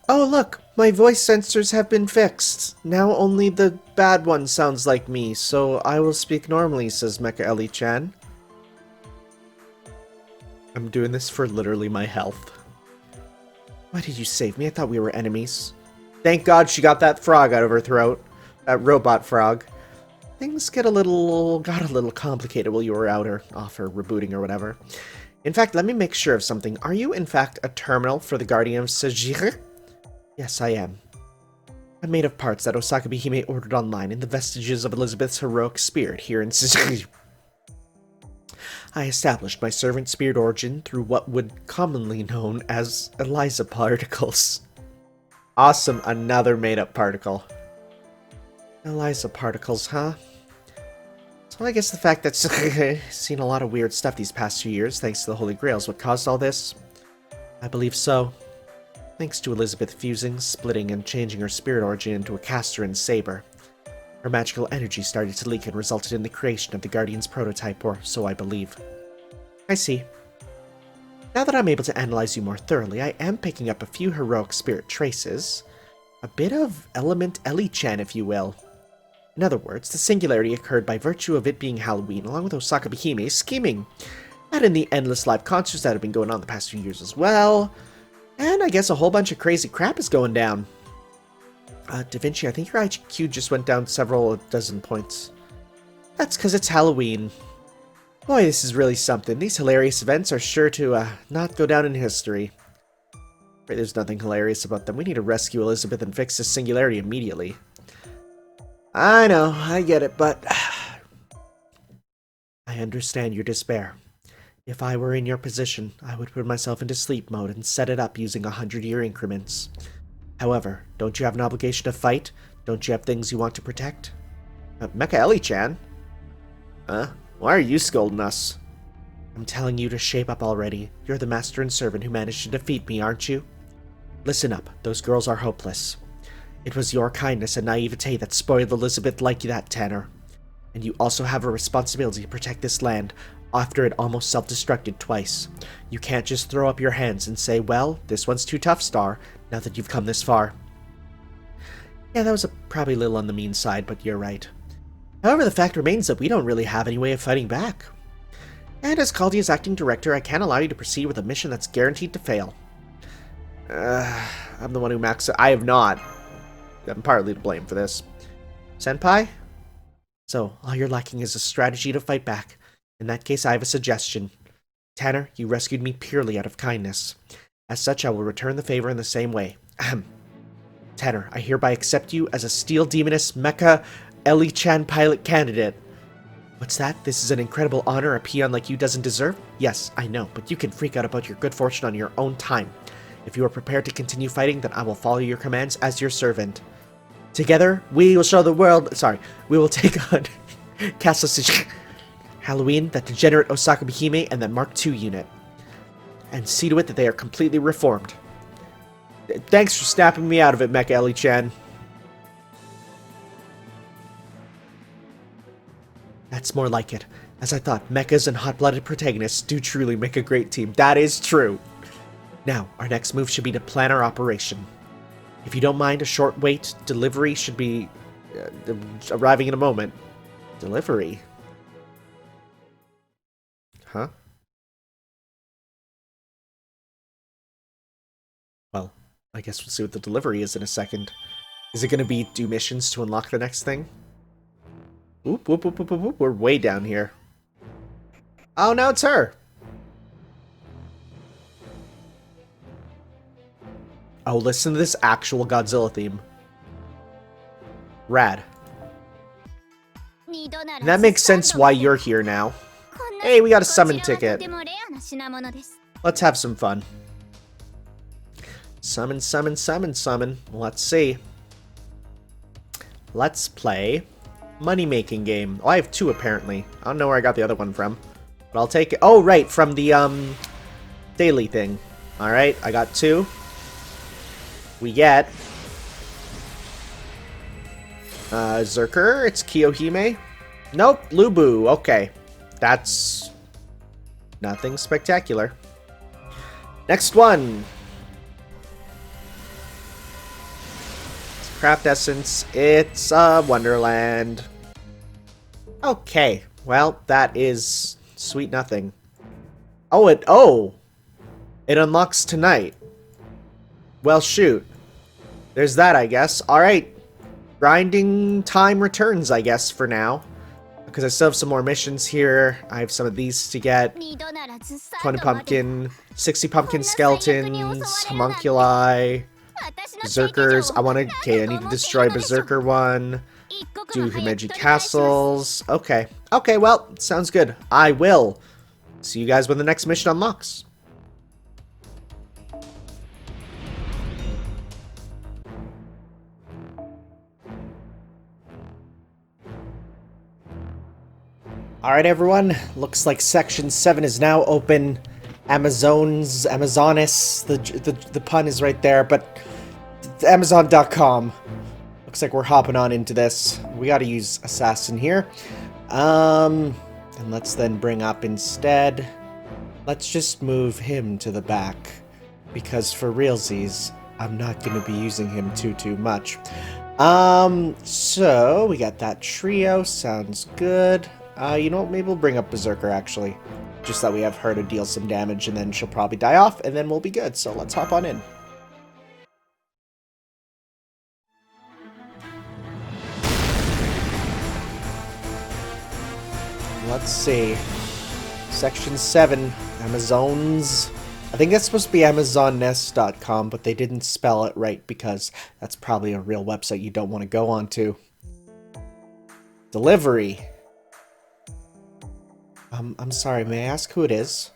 Oh look, my voice sensors have been fixed. Now only the bad one sounds like me, so I will speak normally, says Mecha Ellie-chan. I'm doing this for literally my health. Why did you save me? I thought we were enemies. Thank God she got that frog out of her throat. That robot frog. Things got a little complicated while you were out or off or rebooting or whatever. In fact, let me make sure of something. Are you, in fact, a terminal for the Guardian of Sajir? Yes, I am. I'm made of parts that Osaka Hime ordered online in the vestiges of Elizabeth's heroic spirit here in Sajir. I established my servant spirit origin through what would commonly known as Eliza particles. Awesome, another made-up particle. Eliza particles, huh? So I guess the fact that I've seen a lot of weird stuff these past few years, thanks to the Holy Grail, is what caused all this? I believe so. Thanks to Elizabeth fusing, splitting, and changing her spirit origin into a caster and saber. Her magical energy started to leak and resulted in the creation of the Guardian's prototype, or so I believe. I see. Now that I'm able to analyze you more thoroughly, I am picking up a few heroic spirit traces. A bit of element Ellie-chan, if you will. In other words, the singularity occurred by virtue of it being Halloween, along with Osaka Hime's scheming. Add in the endless live concerts that have been going on the past few years as well. And I guess a whole bunch of crazy crap is going down. Da Vinci, I think your IQ just went down several dozen points. That's because it's Halloween. Boy, this is really something. These hilarious events are sure to not go down in history. There's nothing hilarious about them. We need to rescue Elizabeth and fix this singularity immediately. I know, I get it, but I understand your despair. If I were in your position, I would put myself into sleep mode and set it up using 100-year increments. However, don't you have an obligation to fight? Don't you have things you want to protect? Mecha Ellie-chan? Huh? Why are you scolding us? I'm telling you to shape up already. You're the master and servant who managed to defeat me, aren't you? Listen up, those girls are hopeless. It was your kindness and naivete that spoiled Elizabeth like that, Tanner. And you also have a responsibility to protect this land after it almost self-destructed twice. You can't just throw up your hands and say, well, this one's too tough, Star, now that you've come this far. Yeah, that was probably a little on the mean side, but you're right. However, the fact remains that we don't really have any way of fighting back. And as Caldia's acting director, I can't allow you to proceed with a mission that's guaranteed to fail. I'm the one who maxed it. I have not. I'm partly to blame for this. Senpai? So, all you're lacking is a strategy to fight back. In that case, I have a suggestion. Tanner, you rescued me purely out of kindness. As such, I will return the favor in the same way. Ahem. Tanner, I hereby accept you as a Steel Demoness Mecha Ellie-chan pilot candidate. What's that? This is an incredible honor a peon like you doesn't deserve? Yes, I know, but you can freak out about your good fortune on your own time. If you are prepared to continue fighting, then I will follow your commands as your servant. Together, we will show the world... Sorry, we will take on Castle Halloween, that degenerate Osaka Hime, and that Mark II unit. And see to it that they are completely reformed. Thanks for snapping me out of it, Mecha Ellie-chan. That's more like it. As I thought, mechas and hot-blooded protagonists do truly make a great team. That is true. Now, our next move should be to plan our operation. If you don't mind, a short wait. Delivery should be arriving in a moment. Delivery. Huh? Well, I guess we'll see what the delivery is in a second. Is it going to be do missions to unlock the next thing? Oop, whoop, whoop, whoop, whoop, whoop. We're way down here. Oh, no, it's her. Oh, listen to this actual Godzilla theme. Rad. And that makes sense why you're here now. Hey, we got a summon ticket. Let's have some fun. Summon, summon, summon, summon. Let's see. Let's play money-making game. Oh, I have 2 apparently. I don't know where I got the other one from. But I'll take it. Oh, right, from the daily thing. Alright, I got 2. We get Zerker. It's Kiyohime. Nope, Lubu. Okay. That's nothing spectacular. Next one. Craft Essence. It's Wonderland. Okay. Well, that is sweet nothing. Oh, it unlocks tonight. Well, shoot. There's that, I guess. Alright. Grinding time returns, I guess, for now. Because I still have some more missions here. I have some of these to get. 20 pumpkin, 60 pumpkin skeletons, homunculi, berserkers. I need to destroy berserker one. Do Himeji castles. Okay. Okay, well, sounds good. I will see you guys when the next mission unlocks. Alright everyone, looks like section 7 is now open. Amazonis, the pun is right there, but Amazon.com. Looks like we're hopping on into this. We gotta use Assassin here. And let's then bring up instead. Let's just move him to the back. Because for realsies, I'm not gonna be using him too much. So we got that trio, sounds good. You know what, maybe we'll bring up Berserker, actually. Just that we have her to deal some damage, and then she'll probably die off, and then we'll be good. So let's hop on in. Let's see. Section 7, Amazons. I think that's supposed to be AmazonNest.com, but they didn't spell it right because that's probably a real website you don't want to go onto. Delivery. I'm sorry, may I ask who it is?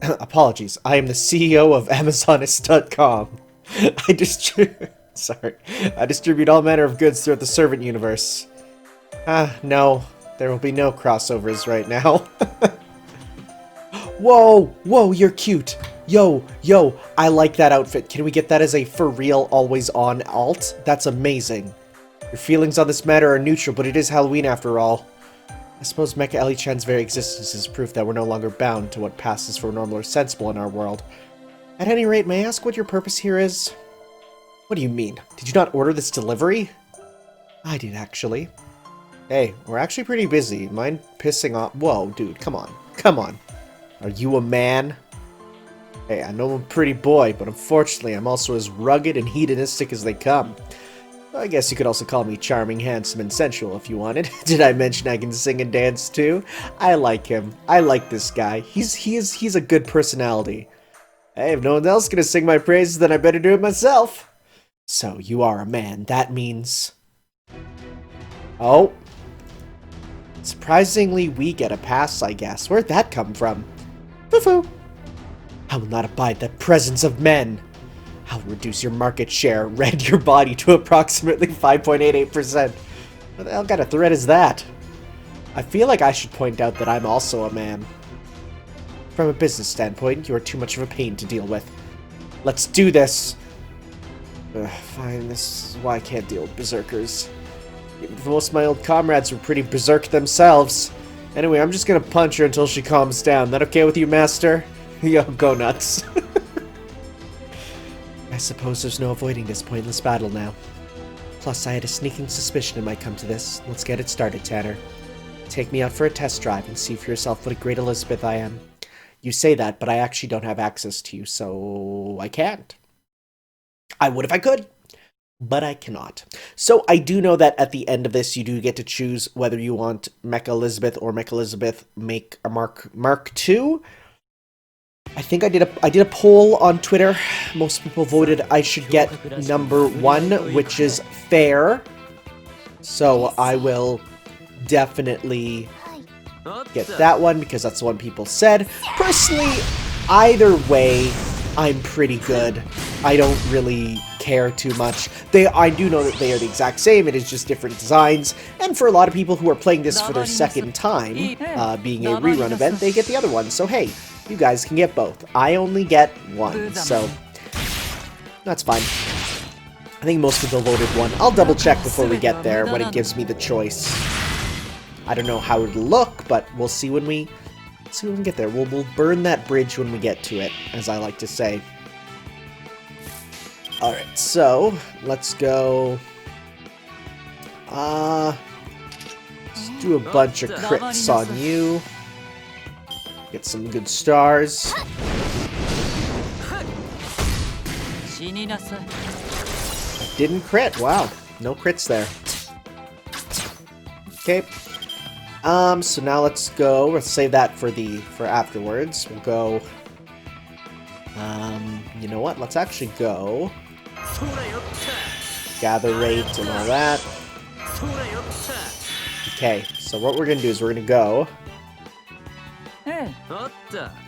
Apologies, I am the CEO of Amazonist.com. I distribute all manner of goods throughout the servant universe. No, there will be no crossovers right now. Whoa, you're cute. Yo, I like that outfit. Can we get that as a for real always on alt? That's amazing. Your feelings on this matter are neutral, but it is Halloween after all. I suppose Mecha Ellie-chan's very existence is proof that we're no longer bound to what passes for normal or sensible in our world. At any rate, may I ask what your purpose here is? What do you mean? Did you not order this delivery? I did, actually. Hey, we're actually pretty busy. Mind pissing off? Whoa, dude, come on. Come on. Are you a man? Hey, I know I'm a pretty boy, but unfortunately I'm also as rugged and hedonistic as they come. I guess you could also call me charming, handsome, and sensual if you wanted. Did I mention I can sing and dance too? I like him. I like this guy. He's a good personality. Hey, if no one else is gonna sing my praises, then I better do it myself. So, you are a man. That means... Oh. Surprisingly, we get a pass, I guess. Where'd that come from? Foo-foo. I will not abide the presence of men. I'll reduce your market share, rend your body to approximately 5.88%. What the hell kind of threat is that? I feel like I should point out that I'm also a man. From a business standpoint, you are too much of a pain to deal with. Let's do this! Fine, this is why I can't deal with berserkers. Even if most of my old comrades were pretty berserk themselves. Anyway, I'm just gonna punch her until she calms down. That okay with you, master? Yo, go nuts. I suppose there's no avoiding this pointless battle now. Plus, I had a sneaking suspicion it might come to this. Let's get it started, Tanner. Take me out for a test drive and see for yourself what a great Elizabeth I am. You say that, but I actually don't have access to you, so I can't. I would if I could, but I cannot. So I do know that at the end of this, you do get to choose whether you want Mecha Elizabeth or Mecha Elizabeth make a Mark II. I think I did a poll on Twitter. Most people voted I should get number 1, which is fair. So I will definitely get that one because that's the one people said. Personally, either way, I'm pretty good. I don't really care too much. I do know that they are the exact same. It is just different designs. And for a lot of people who are playing this for their second time, being a rerun event, they get the other one. So hey, you guys can get both. I only get one, so that's fine. I think most people voted 1. I'll double check before we get there when it gives me the choice. I don't know how it'll look, but we'll see when we get there. We'll burn that bridge when we get to it, as I like to say. Alright, so let's go. Let's do a bunch of crits on you. Get some good stars. Didn't crit. Wow. No crits there. Okay. So now let's go. Let's save that for afterwards. We'll go. You know what? Let's actually go. Gather rate and all that. Okay. So what we're gonna do is we're gonna go.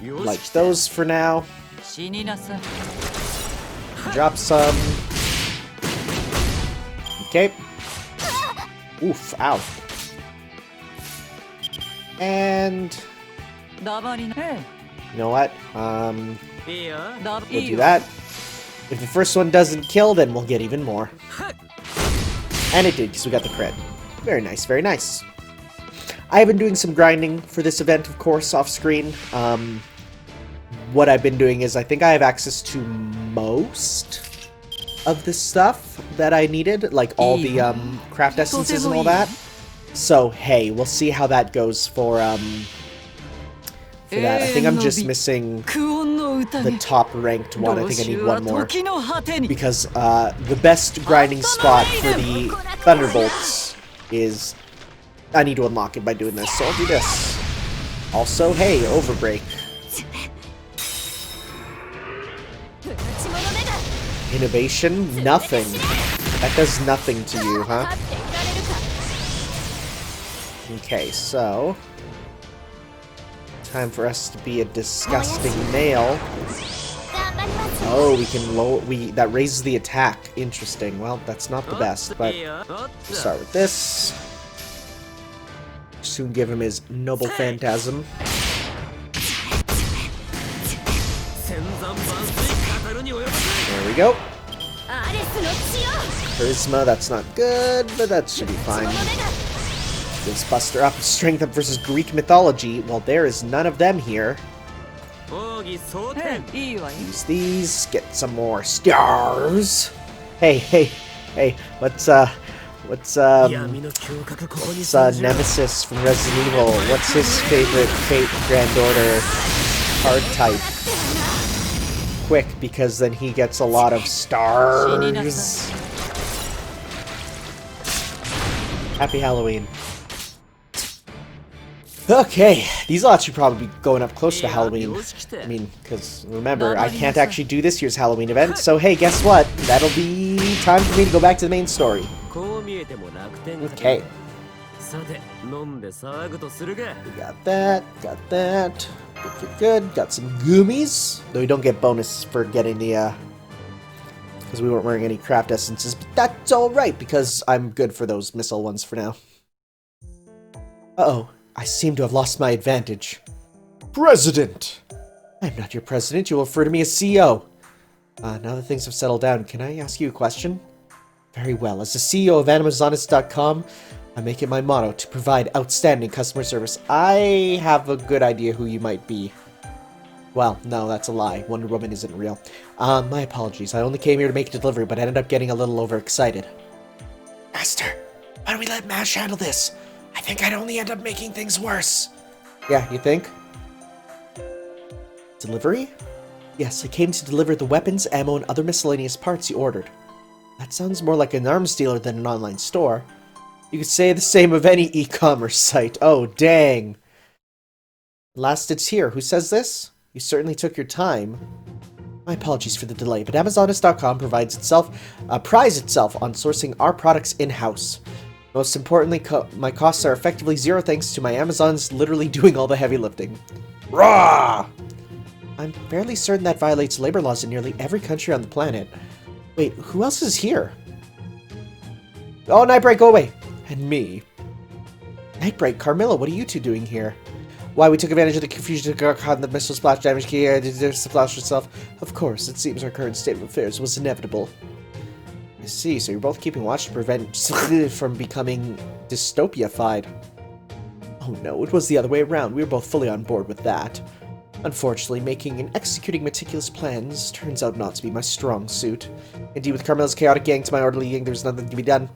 Like those for now. Drop some. Okay. Oof, ow. And you know what? We'll do that. If the first one doesn't kill, then we'll get even more. And it did, because we got the crit. Very nice, very nice. I have been doing some grinding for this event, of course, off screen. What I've been doing is I think I have access to most of the stuff that I needed, like all the craft essences and all that. So hey, we'll see how that goes for that. I think I'm just missing the top ranked one. I think I need one more because the best grinding spot for the Thunderbolts is I need to unlock it by doing this. So I'll do this. Also, hey, Overbreak. Innovation? Nothing. That does nothing to you, huh? Okay, so... time for us to be a disgusting male. Oh, we can lower... that raises the attack. Interesting. Well, that's not the best, but... we'll start with this. Soon give him his Noble Phantasm. There we go. Charisma, that's not good, but that should be fine. Gives Buster up. Strength up versus Greek mythology. Well, there is none of them here. Use these. Get some more stars. Hey, hey, hey. What's Nemesis from Resident Evil? What's his favorite Fate Grand Order card type? Quick, because then he gets a lot of stars. Happy Halloween. Okay, these lots should probably be going up close to Halloween. I mean, because remember, I can't actually do this year's Halloween event, so hey, guess what? That'll be time for me to go back to the main story. Okay. We got that, got that. Good, good, good. Got some goomies. Though we don't get bonus for getting the, because we weren't wearing any craft essences, but that's alright, because I'm good for those missile ones for now. Uh-oh. I seem to have lost my advantage. President! I'm not your president. You will refer to me as CEO. Now that things have settled down, can I ask you a question? Very well. As the CEO of AnimeZonus.com, I make it my motto to provide outstanding customer service. I have a good idea who you might be. Well, no, that's a lie. Wonder Woman isn't real. My apologies. I only came here to make a delivery, but ended up getting a little overexcited. Master, why don't we let Mash handle this? I think I'd only end up making things worse. Yeah, you think? Delivery? Yes, I came to deliver the weapons, ammo, and other miscellaneous parts you ordered. That sounds more like an arms dealer than an online store. You could say the same of any e-commerce site. Oh, dang. Last it's here. Who says this? You certainly took your time. My apologies for the delay, but Amazonist.com prides itself on sourcing our products in-house. Most importantly, my costs are effectively zero thanks to my Amazons literally doing all the heavy lifting. Rah! I'm fairly certain that violates labor laws in nearly every country on the planet. Wait, who else is here? Oh, Nightbreak, go away! And me. Nightbreak, Carmilla, what are you two doing here? Why, we took advantage of the confusion to get caught in the missile splash damage key to splash itself. Of course, it seems our current state of affairs was inevitable. I see, so you're both keeping watch to prevent from becoming dystopia-fied. Oh no, it was the other way around. We were both fully on board with that. Unfortunately, making and executing meticulous plans turns out not to be my strong suit. Indeed, with Carmella's chaotic gang to my orderly gang, there's nothing to be done.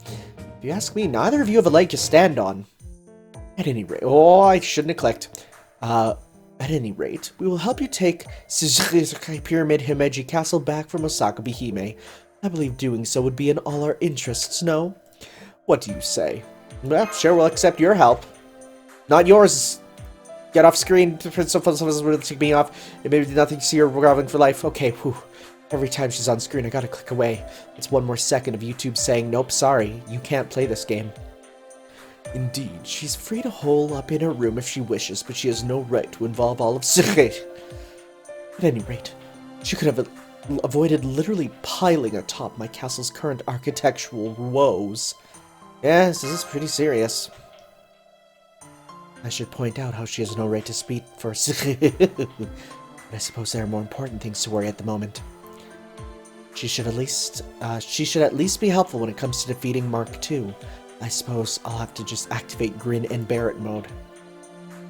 If you ask me, neither of you have a leg to stand on. At any rate, oh, I shouldn't have clicked. At any rate, we will help you take Pyramid Himeji Castle back from Osaka Bihime. I believe doing so would be in all our interests, no? What do you say? Well, sure, we'll accept your help. Not yours. Get off screen. Someone will take me off. It may be nothing to see her groveling for life. Okay, whew. Every time she's on screen, I gotta click away. It's one more second of YouTube saying, nope, sorry, you can't play this game. Indeed, she's free to hole up in her room if she wishes, but she has no right to involve all of At any rate, she could have avoided literally piling atop my castle's current architectural woes. Yes, this is pretty serious. I should point out how she has no right to speak for but I suppose there are more important things to worry at the moment. She should at least be helpful when it comes to defeating Mark II. I suppose I'll have to just activate Grin and Barrett mode.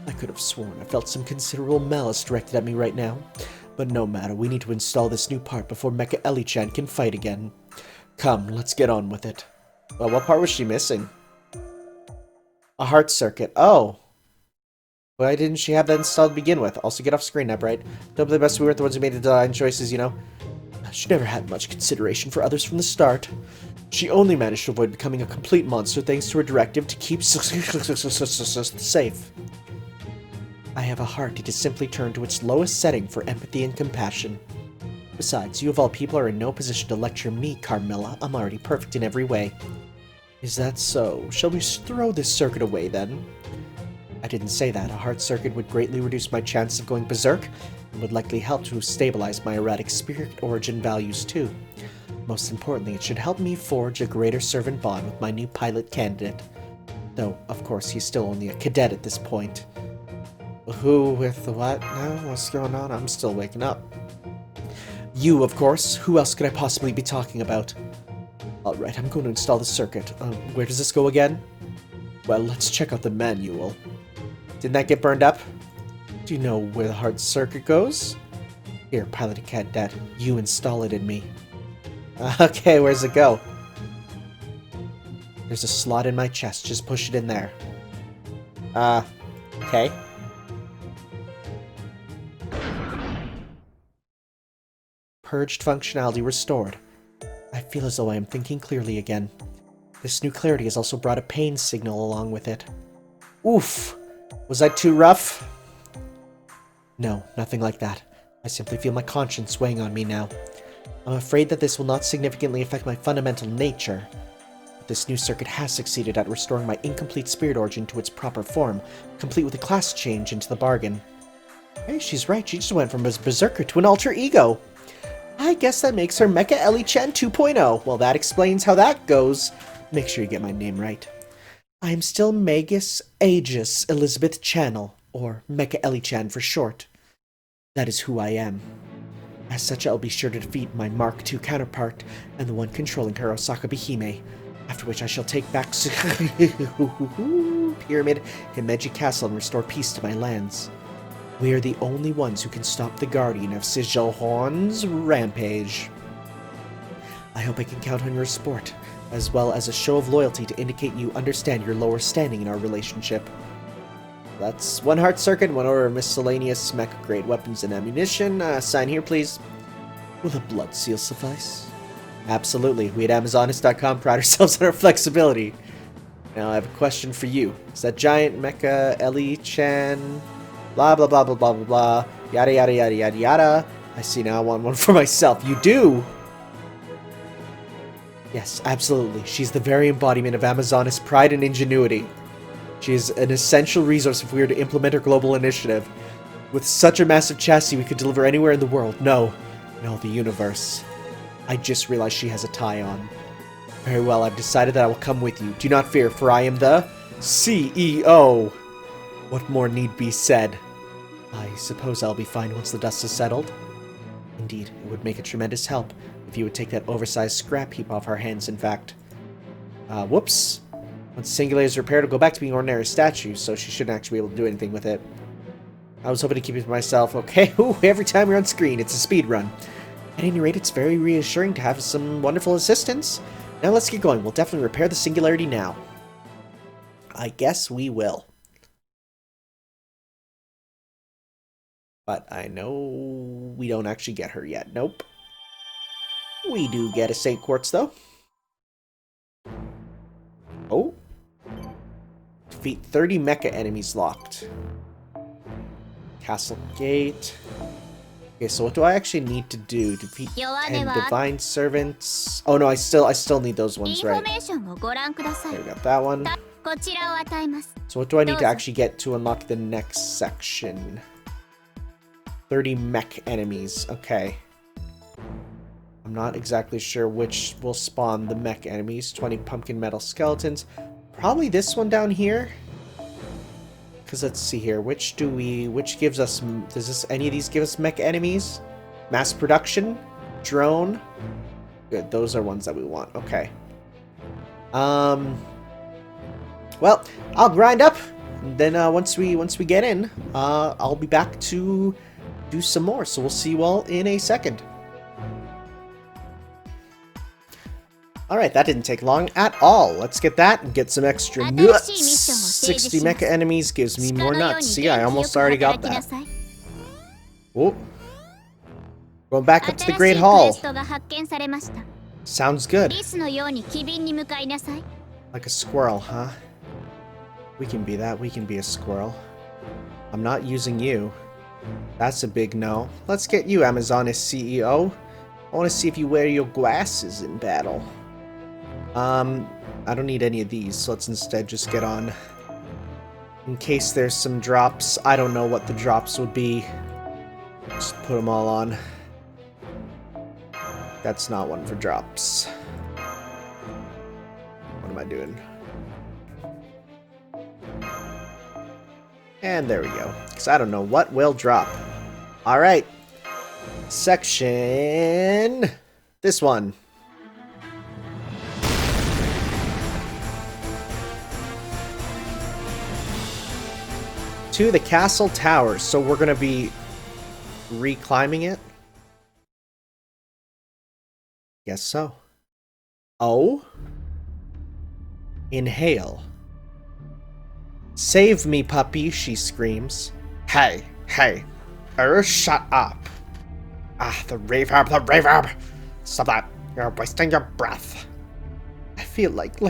I could have sworn I felt some considerable malice directed at me right now. But no matter, we need to install this new part before Mecha Ellie-chan can fight again. Come, let's get on with it. Well, what part was she missing? A heart circuit. Oh. Why didn't she have that installed to begin with? Also, get off screen, Nebbright. Don't be the best we weren't the ones who made the design choices, you know? She never had much consideration for others from the start. She only managed to avoid becoming a complete monster thanks to her directive to keep safe. I have a heart it is simply turned to its lowest setting for empathy and compassion. Besides, you of all people are in no position to lecture me, Carmilla. I'm already perfect in every way. Is that so? Shall we throw this circuit away, then? I didn't say that. A heart circuit would greatly reduce my chances of going berserk, and would likely help to stabilize my erratic spirit origin values, too. Most importantly, it should help me forge a greater servant bond with my new pilot candidate. Though, of course, he's still only a cadet at this point. Who with the what? No, what's going on? I'm still waking up. You, of course. Who else could I possibly be talking about? Alright, I'm going to install the circuit. Where does this go again? Well, let's check out the manual. Didn't that get burned up? Do you know where the hard circuit goes? Here, pilot cadet, you install it in me. Okay, where's it go? There's a slot in my chest, just push it in there. Okay. Purged functionality restored. I feel as though I am thinking clearly again. This new clarity has also brought a pain signal along with it. Oof! Was that too rough? No, nothing like that. I simply feel my conscience weighing on me now. I'm afraid that this will not significantly affect my fundamental nature. But this new circuit has succeeded at restoring my incomplete spirit origin to its proper form, complete with a class change into the bargain. Hey, she's right, she just went from a berserker to an alter ego. I guess that makes her Mecha Ellie-chan 2.0. Well, that explains how that goes. Make sure you get my name right. I am still Magus Aegis Elizabeth Channel, or Mecha Ellie-chan for short. That is who I am. As such, I'll be sure to defeat my Mark II counterpart and the one controlling her, Osaka Bihime, after which I shall take back Pyramid Himeji Castle and restore peace to my lands. We are the only ones who can stop the Guardian of Sigilhorn's rampage. I hope I can count on your support. as well as a show of loyalty to indicate you understand your lower standing in our relationship. That's 1 heart circuit, 1 order of miscellaneous mecha grade weapons and ammunition. Sign here, please. Will a blood seal suffice? Absolutely. We at Amazonist.com pride ourselves on our flexibility. Now I have a question for you. Is that giant mecha Ellie-chan? Blah blah blah blah blah blah blah. Yada yada yada yada yada. I see now I want one for myself. You do? Yes, absolutely. She's the very embodiment of Amazonist pride and ingenuity. She is an essential resource if we were to implement our global initiative. With such a massive chassis we could deliver anywhere in the world. No, in all the universe. I just realized she has a tie on. Very well, I've decided that I will come with you. Do not fear, for I am the CEO. What more need be said? I suppose I'll be fine once the dust has settled. Indeed, it would make a tremendous help if you would take that oversized scrap heap off our hands, in fact. Whoops. Once Singularity is repaired, it'll go back to being an ordinary statue, so she shouldn't actually be able to do anything with it. I was hoping to keep it to myself. Okay, ooh, every time we're on screen, it's a speed run. At any rate, it's very reassuring to have some wonderful assistance. Now let's get going. We'll definitely repair the Singularity now. I guess we will. But I know we don't actually get her yet. Nope. We do get a Saint Quartz, though. Oh. Defeat 30 mecha enemies locked. Castle Gate. Okay, so what do I actually need to do? Defeat 10 divine servants. Oh no, I still need those ones, right? Okay, we got that one. So what do I need to actually get to unlock the next section? 30 mech enemies. Okay. I'm not exactly sure which will spawn the mech enemies. 20 pumpkin metal skeletons. Probably this one down here. Because let's see here. Which gives us... Does any of these give us mech enemies? Mass production? Drone? Good, those are ones that we want. Okay. Well, I'll grind up. And then once we get in, I'll be back to do some more. So we'll see you all in a second. Alright, that didn't take long at all. Let's get that and get some extra nuts. 60 mecha enemies gives me more nuts. See, I almost already got that. Oh. Going back up to the Great Hall. Sounds good. Like a squirrel, huh? We can be that. We can be a squirrel. I'm not using you. That's a big no. Let's get you, Amazonist CEO. I want to see if you wear your glasses in battle. I don't need any of these, so let's instead just get on. In case there's some drops. I don't know what the drops would be. Just put them all on. That's not one for drops. What am I doing? And there we go. Because I don't know what will drop. Alright. Section... This one. To the castle towers. So we're going to be reclimbing it? Guess so. Oh? Inhale. Save me, puppy, she screams. Hey, shut up. Ah, the reverb. Stop that. You're wasting your breath. I feel like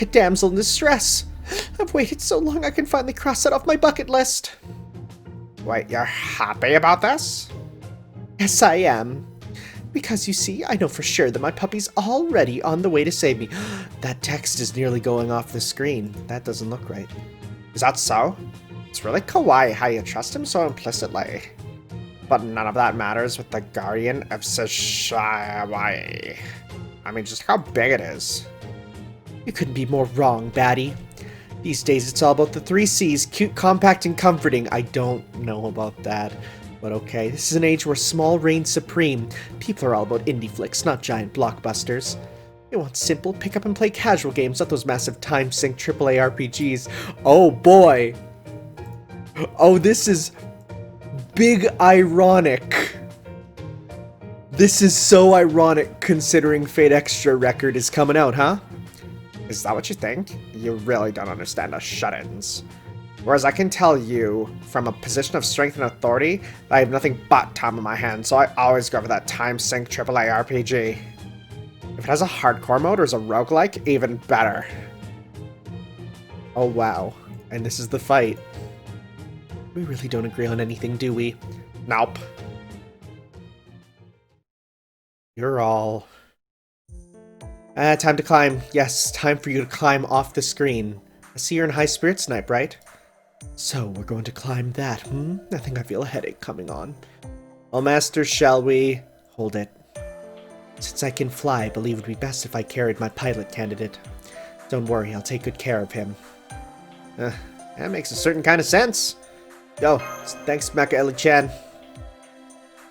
a damsel in distress. I've waited so long I can finally cross that off my bucket list. Wait, you're happy about this? Yes, I am. Because you see, I know for sure that my puppy's already on the way to save me. That text is nearly going off the screen. That doesn't look right. Is that so? It's really kawaii how you trust him so implicitly. But none of that matters with the Guardian of Sashawai. I mean, just how big it is. You couldn't be more wrong, baddie. These days it's all about the 3 C's, cute, compact, and comforting. I don't know about that. But okay, this is an age where small reigns supreme. People are all about indie flicks, not giant blockbusters. They want simple, pick up and play casual games, not those massive time-sink AAA RPGs. Oh boy! Oh, this is big ironic. This is so ironic considering Fate Extra record is coming out, huh? Is that what you think? You really don't understand us shut-ins. Whereas I can tell you, from a position of strength and authority, that I have nothing but time on my hands, so I always go for that time sink AAA RPG. If it has a hardcore mode or is a roguelike, even better. Oh wow. And this is the fight. We really don't agree on anything, do we? Nope. You're all... time to climb. Yes, time for you to climb off the screen. I see you're in high spirits tonight, right? So, we're going to climb that, I think I feel a headache coming on. Well, Master, shall we... Hold it. Since I can fly, I believe it would be best if I carried my pilot candidate. Don't worry, I'll take good care of him. That makes a certain kind of sense. Yo, thanks, Mecha Ellie-chan.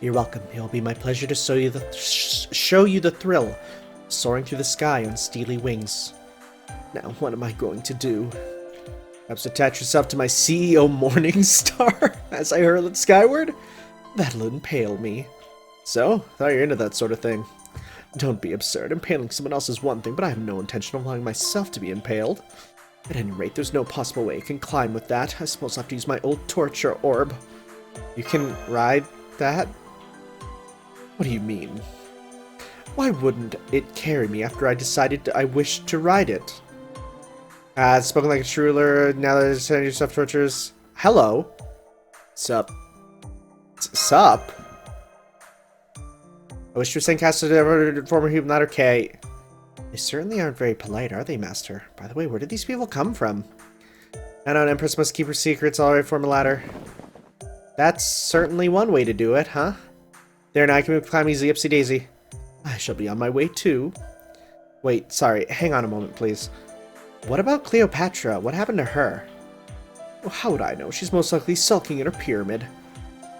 You're welcome. It'll be my pleasure to show you the thrill, soaring through the sky on steely wings. Now, what am I going to do? Perhaps attach yourself to my CEO Morning Star as I hurl it skyward? That'll impale me. So, thought you're into that sort of thing. Don't be absurd. Impaling someone else is one thing, but I have no intention of allowing myself to be impaled. At any rate, there's no possible way I can climb with that. I suppose I'll have to use my old torture orb. You can ride that? What do you mean? Why wouldn't it carry me after I decided I wished to ride it? Spoken like a truler, now that it's sending yourself tortures. Hello? Sup? Sup? I wish you were saying cast a former human, not okay. They certainly aren't very polite, are they, Master? By the way, where did these people come from? I know an empress must keep her secrets, all right, form a ladder. That's certainly one way to do it, huh? There, now I can climb easily, upsy daisy. I shall be on my way too. Wait, sorry, hang on a moment, please. What about Cleopatra? What happened to her? Well, how would I know? She's most likely sulking in her pyramid.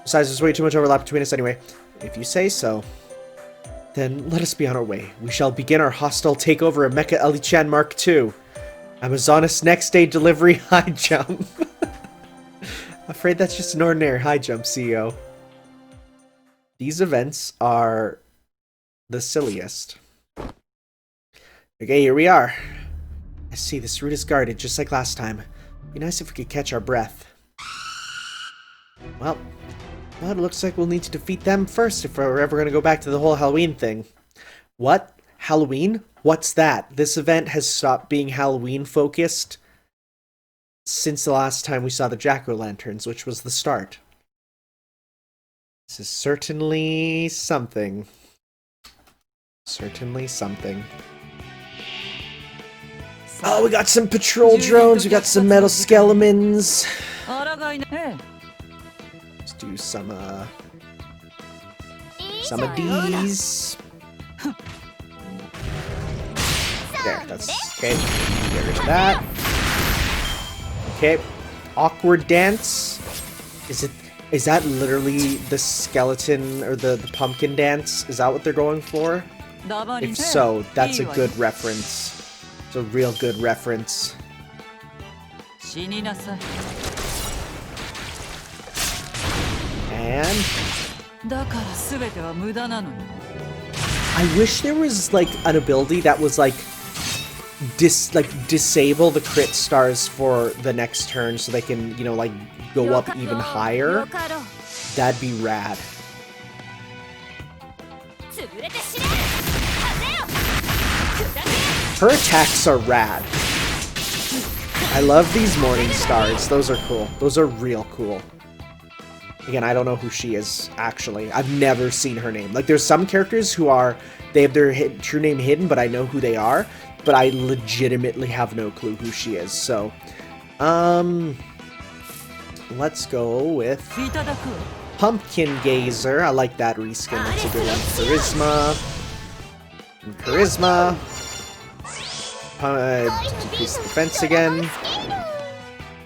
Besides, there's way too much overlap between us anyway. If you say so. Then let us be on our way. We shall begin our hostile takeover of Mecha Ellie-chan Mark II. Amazoness next day delivery high jump. Afraid that's just an ordinary high jump, CEO. These events are the silliest. Okay, here we are. I see this route is guarded just like last time. Be nice if we could catch our breath. Well, it looks like we'll need to defeat them first if we're ever going to go back to the whole Halloween thing. What? Halloween? What's that? This event has stopped being Halloween focused since the last time we saw the jack-o'-lanterns, which was the start. This is certainly something. Certainly something. Oh, we got some patrol drones, we got some metal skeletons. Let's do some of these. There, that's okay. Get rid of that. Okay. Awkward dance. Is that literally the skeleton or the pumpkin dance? Is that what they're going for? If so, that's a good reference. It's a real good reference. And I wish there was like an ability that was like disable the crit stars for the next turn so they can, you know, like go up even higher. That'd be rad. Her attacks are rad. I love these morning stars. Those are cool. Those are real cool. Again, I don't know who she is, actually. I've never seen her name. Like, there's some characters who are... They have their true name hidden, but I know who they are. But I legitimately have no clue who she is, so... Let's go with... Pumpkin Gazer. I like that reskin. That's a good one. Charisma. And Charisma. Decrease the defense again.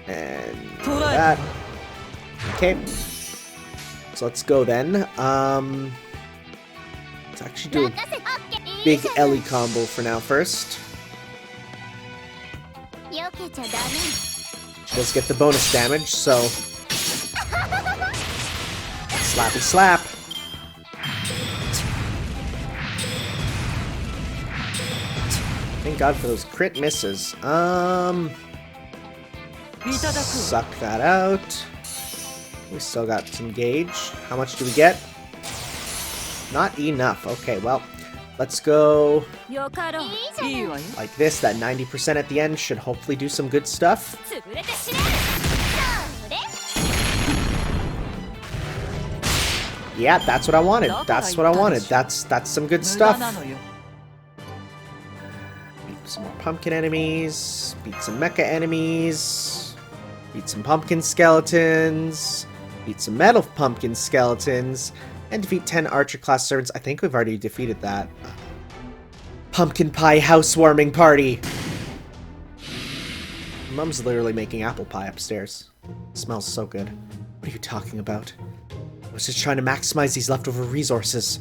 And that. Okay. So let's go then. Let's actually do a big Ellie combo for now first. Let's get the bonus damage, so... Slappy slap. Thank God for those crit misses. Suck that out. We still got some gauge. How much do we get? Not enough. Okay, well, let's go like this. That 90% at the end should hopefully do some good stuff. Yeah, that's what I wanted. That's what I wanted. That's some good stuff. Beat some more pumpkin enemies. Beat some mecha enemies. Beat some pumpkin skeletons. Beat some metal pumpkin skeletons. And defeat 10 archer class servants. I think we've already defeated that. Pumpkin pie housewarming party. Mom's literally making apple pie upstairs. It smells so good. What are you talking about? I was just trying to maximize these leftover resources.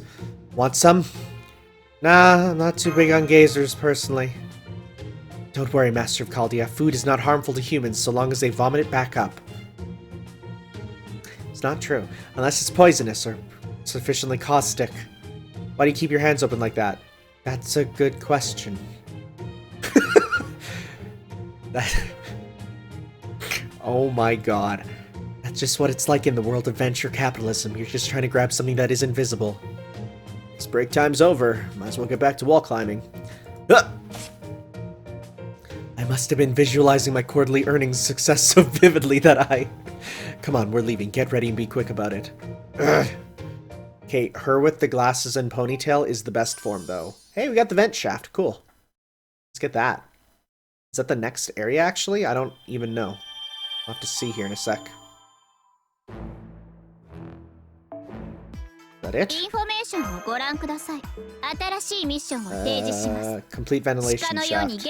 Want some? Nah, I'm not too big on geysers, personally. Don't worry, Master of Chaldea. Food is not harmful to humans so long as they vomit it back up. It's not true. Unless it's poisonous or sufficiently caustic. Why do you keep your hands open like that? That's a good question. Oh my god. That's just what it's like in the world of venture capitalism. You're just trying to grab something that is invisible. This break time's over. Might as well get back to wall climbing. Ah! I must have been visualizing my quarterly earnings success so vividly that I... Come on, we're leaving. Get ready and be quick about it. Ugh. Okay, her with the glasses and ponytail is the best form, though. Hey, we got the vent shaft. Cool. Let's get that. Is that the next area, actually? I don't even know. I'll have to see here in a sec. Is that it? Complete ventilation shaft. Is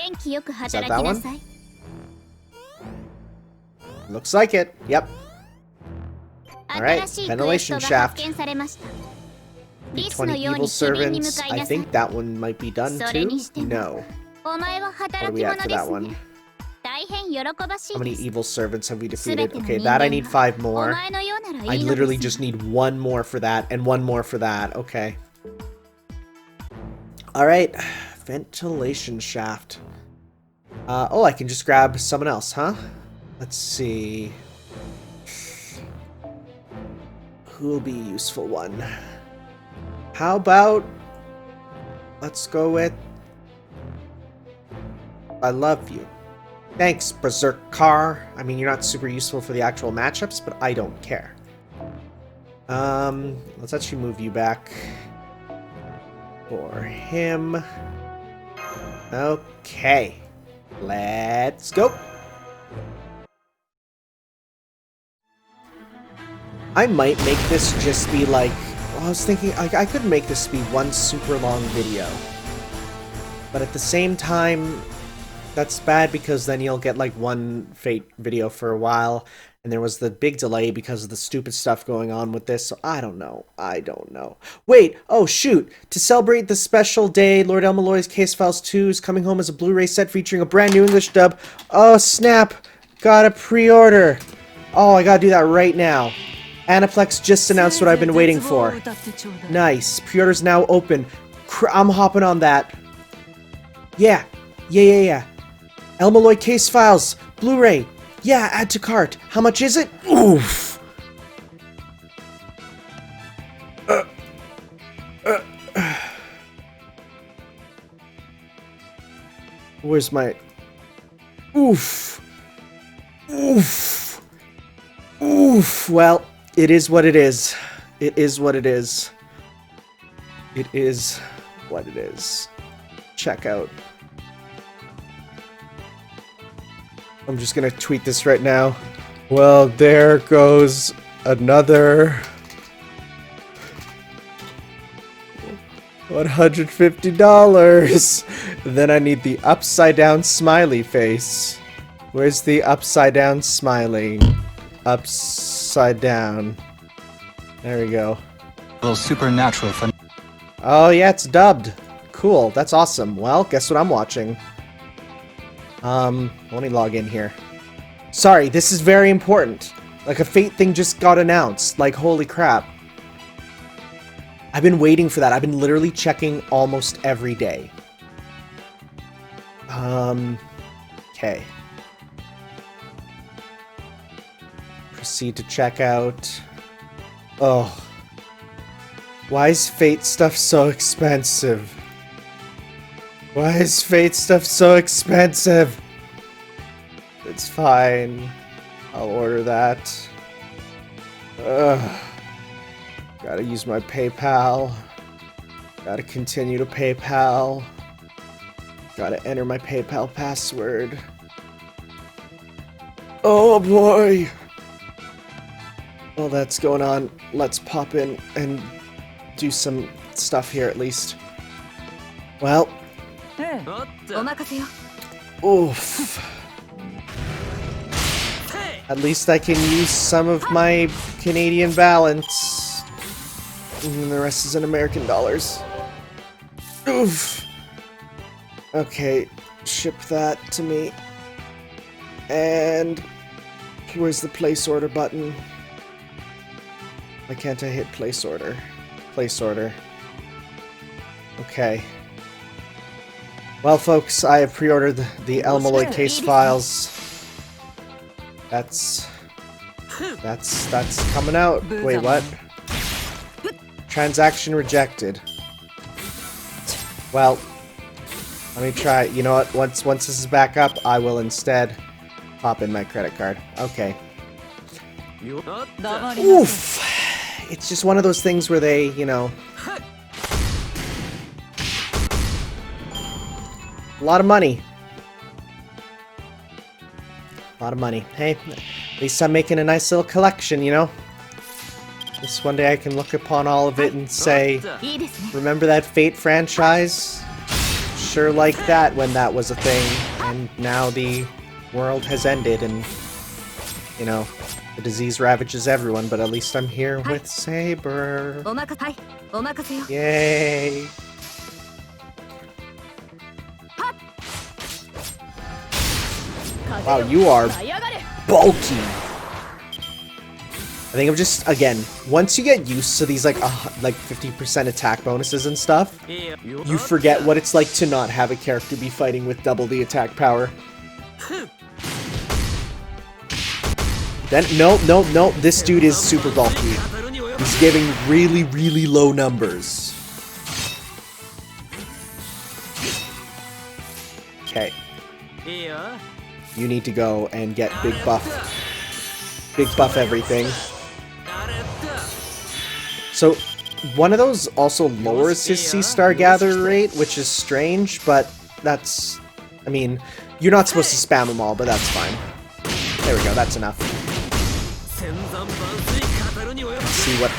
that one? Looks like it. Yep. Alright, ventilation shaft. 20 evil servants. I think that one might be done too? No. What are we at for that one? How many evil servants have we defeated? Okay, that I need 5 more. I literally just need 1 more for that, and 1 more for that. Okay. Alright, ventilation shaft. Oh, I can just grab someone else, huh? Let's see. Who will be a useful one? How about... Let's go with... I love you. Thanks, Berserker. I mean, you're not super useful for the actual matchups, but I don't care. Let's actually move you back for him. Okay. Let's go. I might make this just be like... Well, I was thinking I could make this be one super long video. But at the same time, that's bad because then you'll get like one Fate video for a while. And there was the big delay because of the stupid stuff going on with this. So I don't know. I don't know. Wait! Oh, shoot! To celebrate the special day, Lord Elmaloy's Case Files 2 is coming home as a Blu-ray set featuring a brand new English dub. Oh, snap! Gotta pre-order! Oh, I gotta do that right now. Aniplex just announced what I've been waiting for. Nice. Pre-order's now open. I'm hopping on that. Yeah. Elmaloy Case Files. Blu-ray. Yeah, add to cart. How much is it? Oof. Where's my... Oof. Well... It is what it is. It is what it is. It is what it is. Check out. I'm just gonna tweet this right now. Well, there goes another $150. Then I need the upside down smiley face. Where's the upside down smiley? Upside down. There we go. A little supernatural fun. Oh yeah, it's dubbed. Cool, that's awesome. Well, guess what I'm watching? Let me log in here. Sorry, this is very important. Like a Fate thing just got announced. Like, holy crap. I've been waiting for that. I've been literally checking almost every day. Okay. Proceed to checkout. Oh. Why is Fate stuff so expensive? Why is Fate stuff so expensive? It's fine. I'll order that. Ugh. Gotta use my PayPal. Gotta continue to PayPal. Gotta enter my PayPal password. Oh boy! While that's going on, let's pop in and do some stuff here at least. Well. Oof. At least I can use some of my Canadian balance. And the rest is in American dollars. Oof. Okay, ship that to me. And where's the place order button? Why can't I hit place order? Place order. Okay. Well, folks, I have pre-ordered the El Malloy case files. That's coming out. Wait, what? Transaction rejected. Well, let me try. You know what? Once this is back up, I will instead pop in my credit card. Okay. Oof. It's just one of those things where they, you know, a lot of money. A lot of money. Hey, at least I'm making a nice little collection, you know? Just one day I can look upon all of it and say, remember that Fate franchise? Sure like that when that was a thing. And now the world has ended and, you know, the disease ravages everyone, but at least I'm here with Saber. Yay! Wow, you are bulky. I think I'm just, again, once you get used to these like 50% attack bonuses and stuff, you forget what it's like to not have a character be fighting with double the attack power. Then, no, this dude is super bulky. He's giving really, really low numbers. Okay. You need to go and get big buff everything. So, one of those also lowers his C-Star gather rate, which is strange, but that's... I mean, you're not supposed to spam them all, but that's fine. There we go, that's enough. Let's see what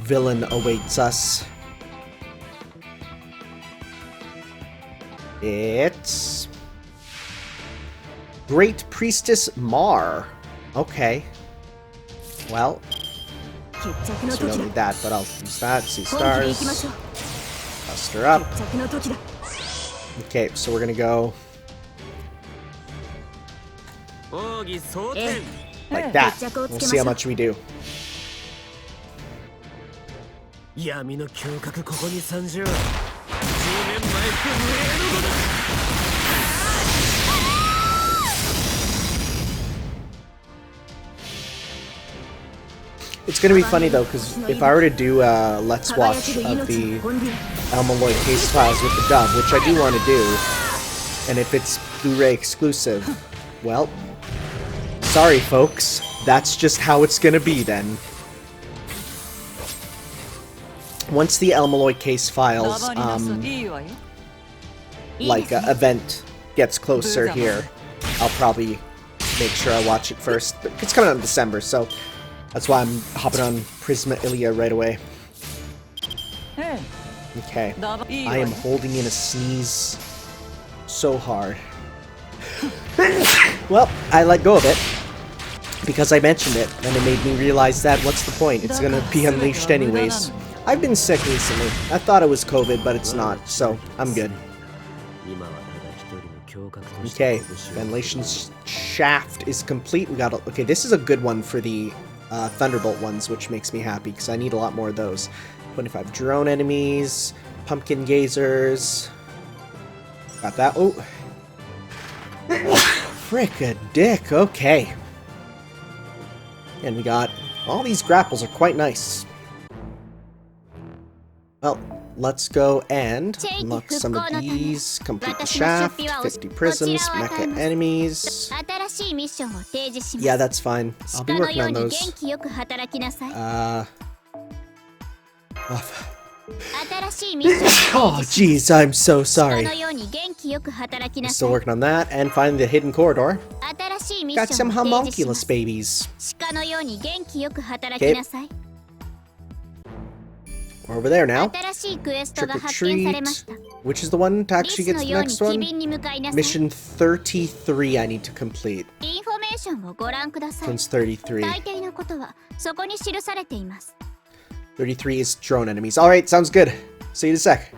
villain awaits us. It's... Great Priestess Mar. Okay. Well, so we don't need that, but I'll use that. See stars. Bust her up. Okay, so we're gonna go like that. We'll see how much we do. It's gonna be funny though, because if I were to do a Let's Watch of the El Malloy case files with the dub, which I do want to do, and if it's Blu-ray exclusive, well, sorry folks, that's just how it's gonna be then. Once the El Malloy case files, event gets closer here, I'll probably make sure I watch it first. But it's coming out in December, so that's why I'm hopping on Prisma right away. Okay. I am holding in a sneeze so hard. Well, I let go of it because I mentioned it, and it made me realize that what's the point? It's gonna be unleashed anyways. I've been sick recently. I thought it was COVID, but it's not, so I'm good. Okay, ventilation shaft is complete. We got okay, this is a good one for the Thunderbolt ones, which makes me happy because I need a lot more of those. 25 drone enemies, pumpkin gazers. Got that. Oh, Frick a dick, okay. And we got... all these grapples are quite nice. Well, let's go and unlock some of these. Complete the shaft, 50 prisms, mecha enemies. Yeah, that's fine. I'll be working on those. Oh, jeez, I'm so sorry. Still working on that, and finally the hidden corridor. Got some homunculus babies. Okay. We're over there now. Trick or treat. Which is the one to actually get to the next one? Mission 33 I need to complete. One's 33. 33 is drone enemies. Alright, sounds good. See you in a sec.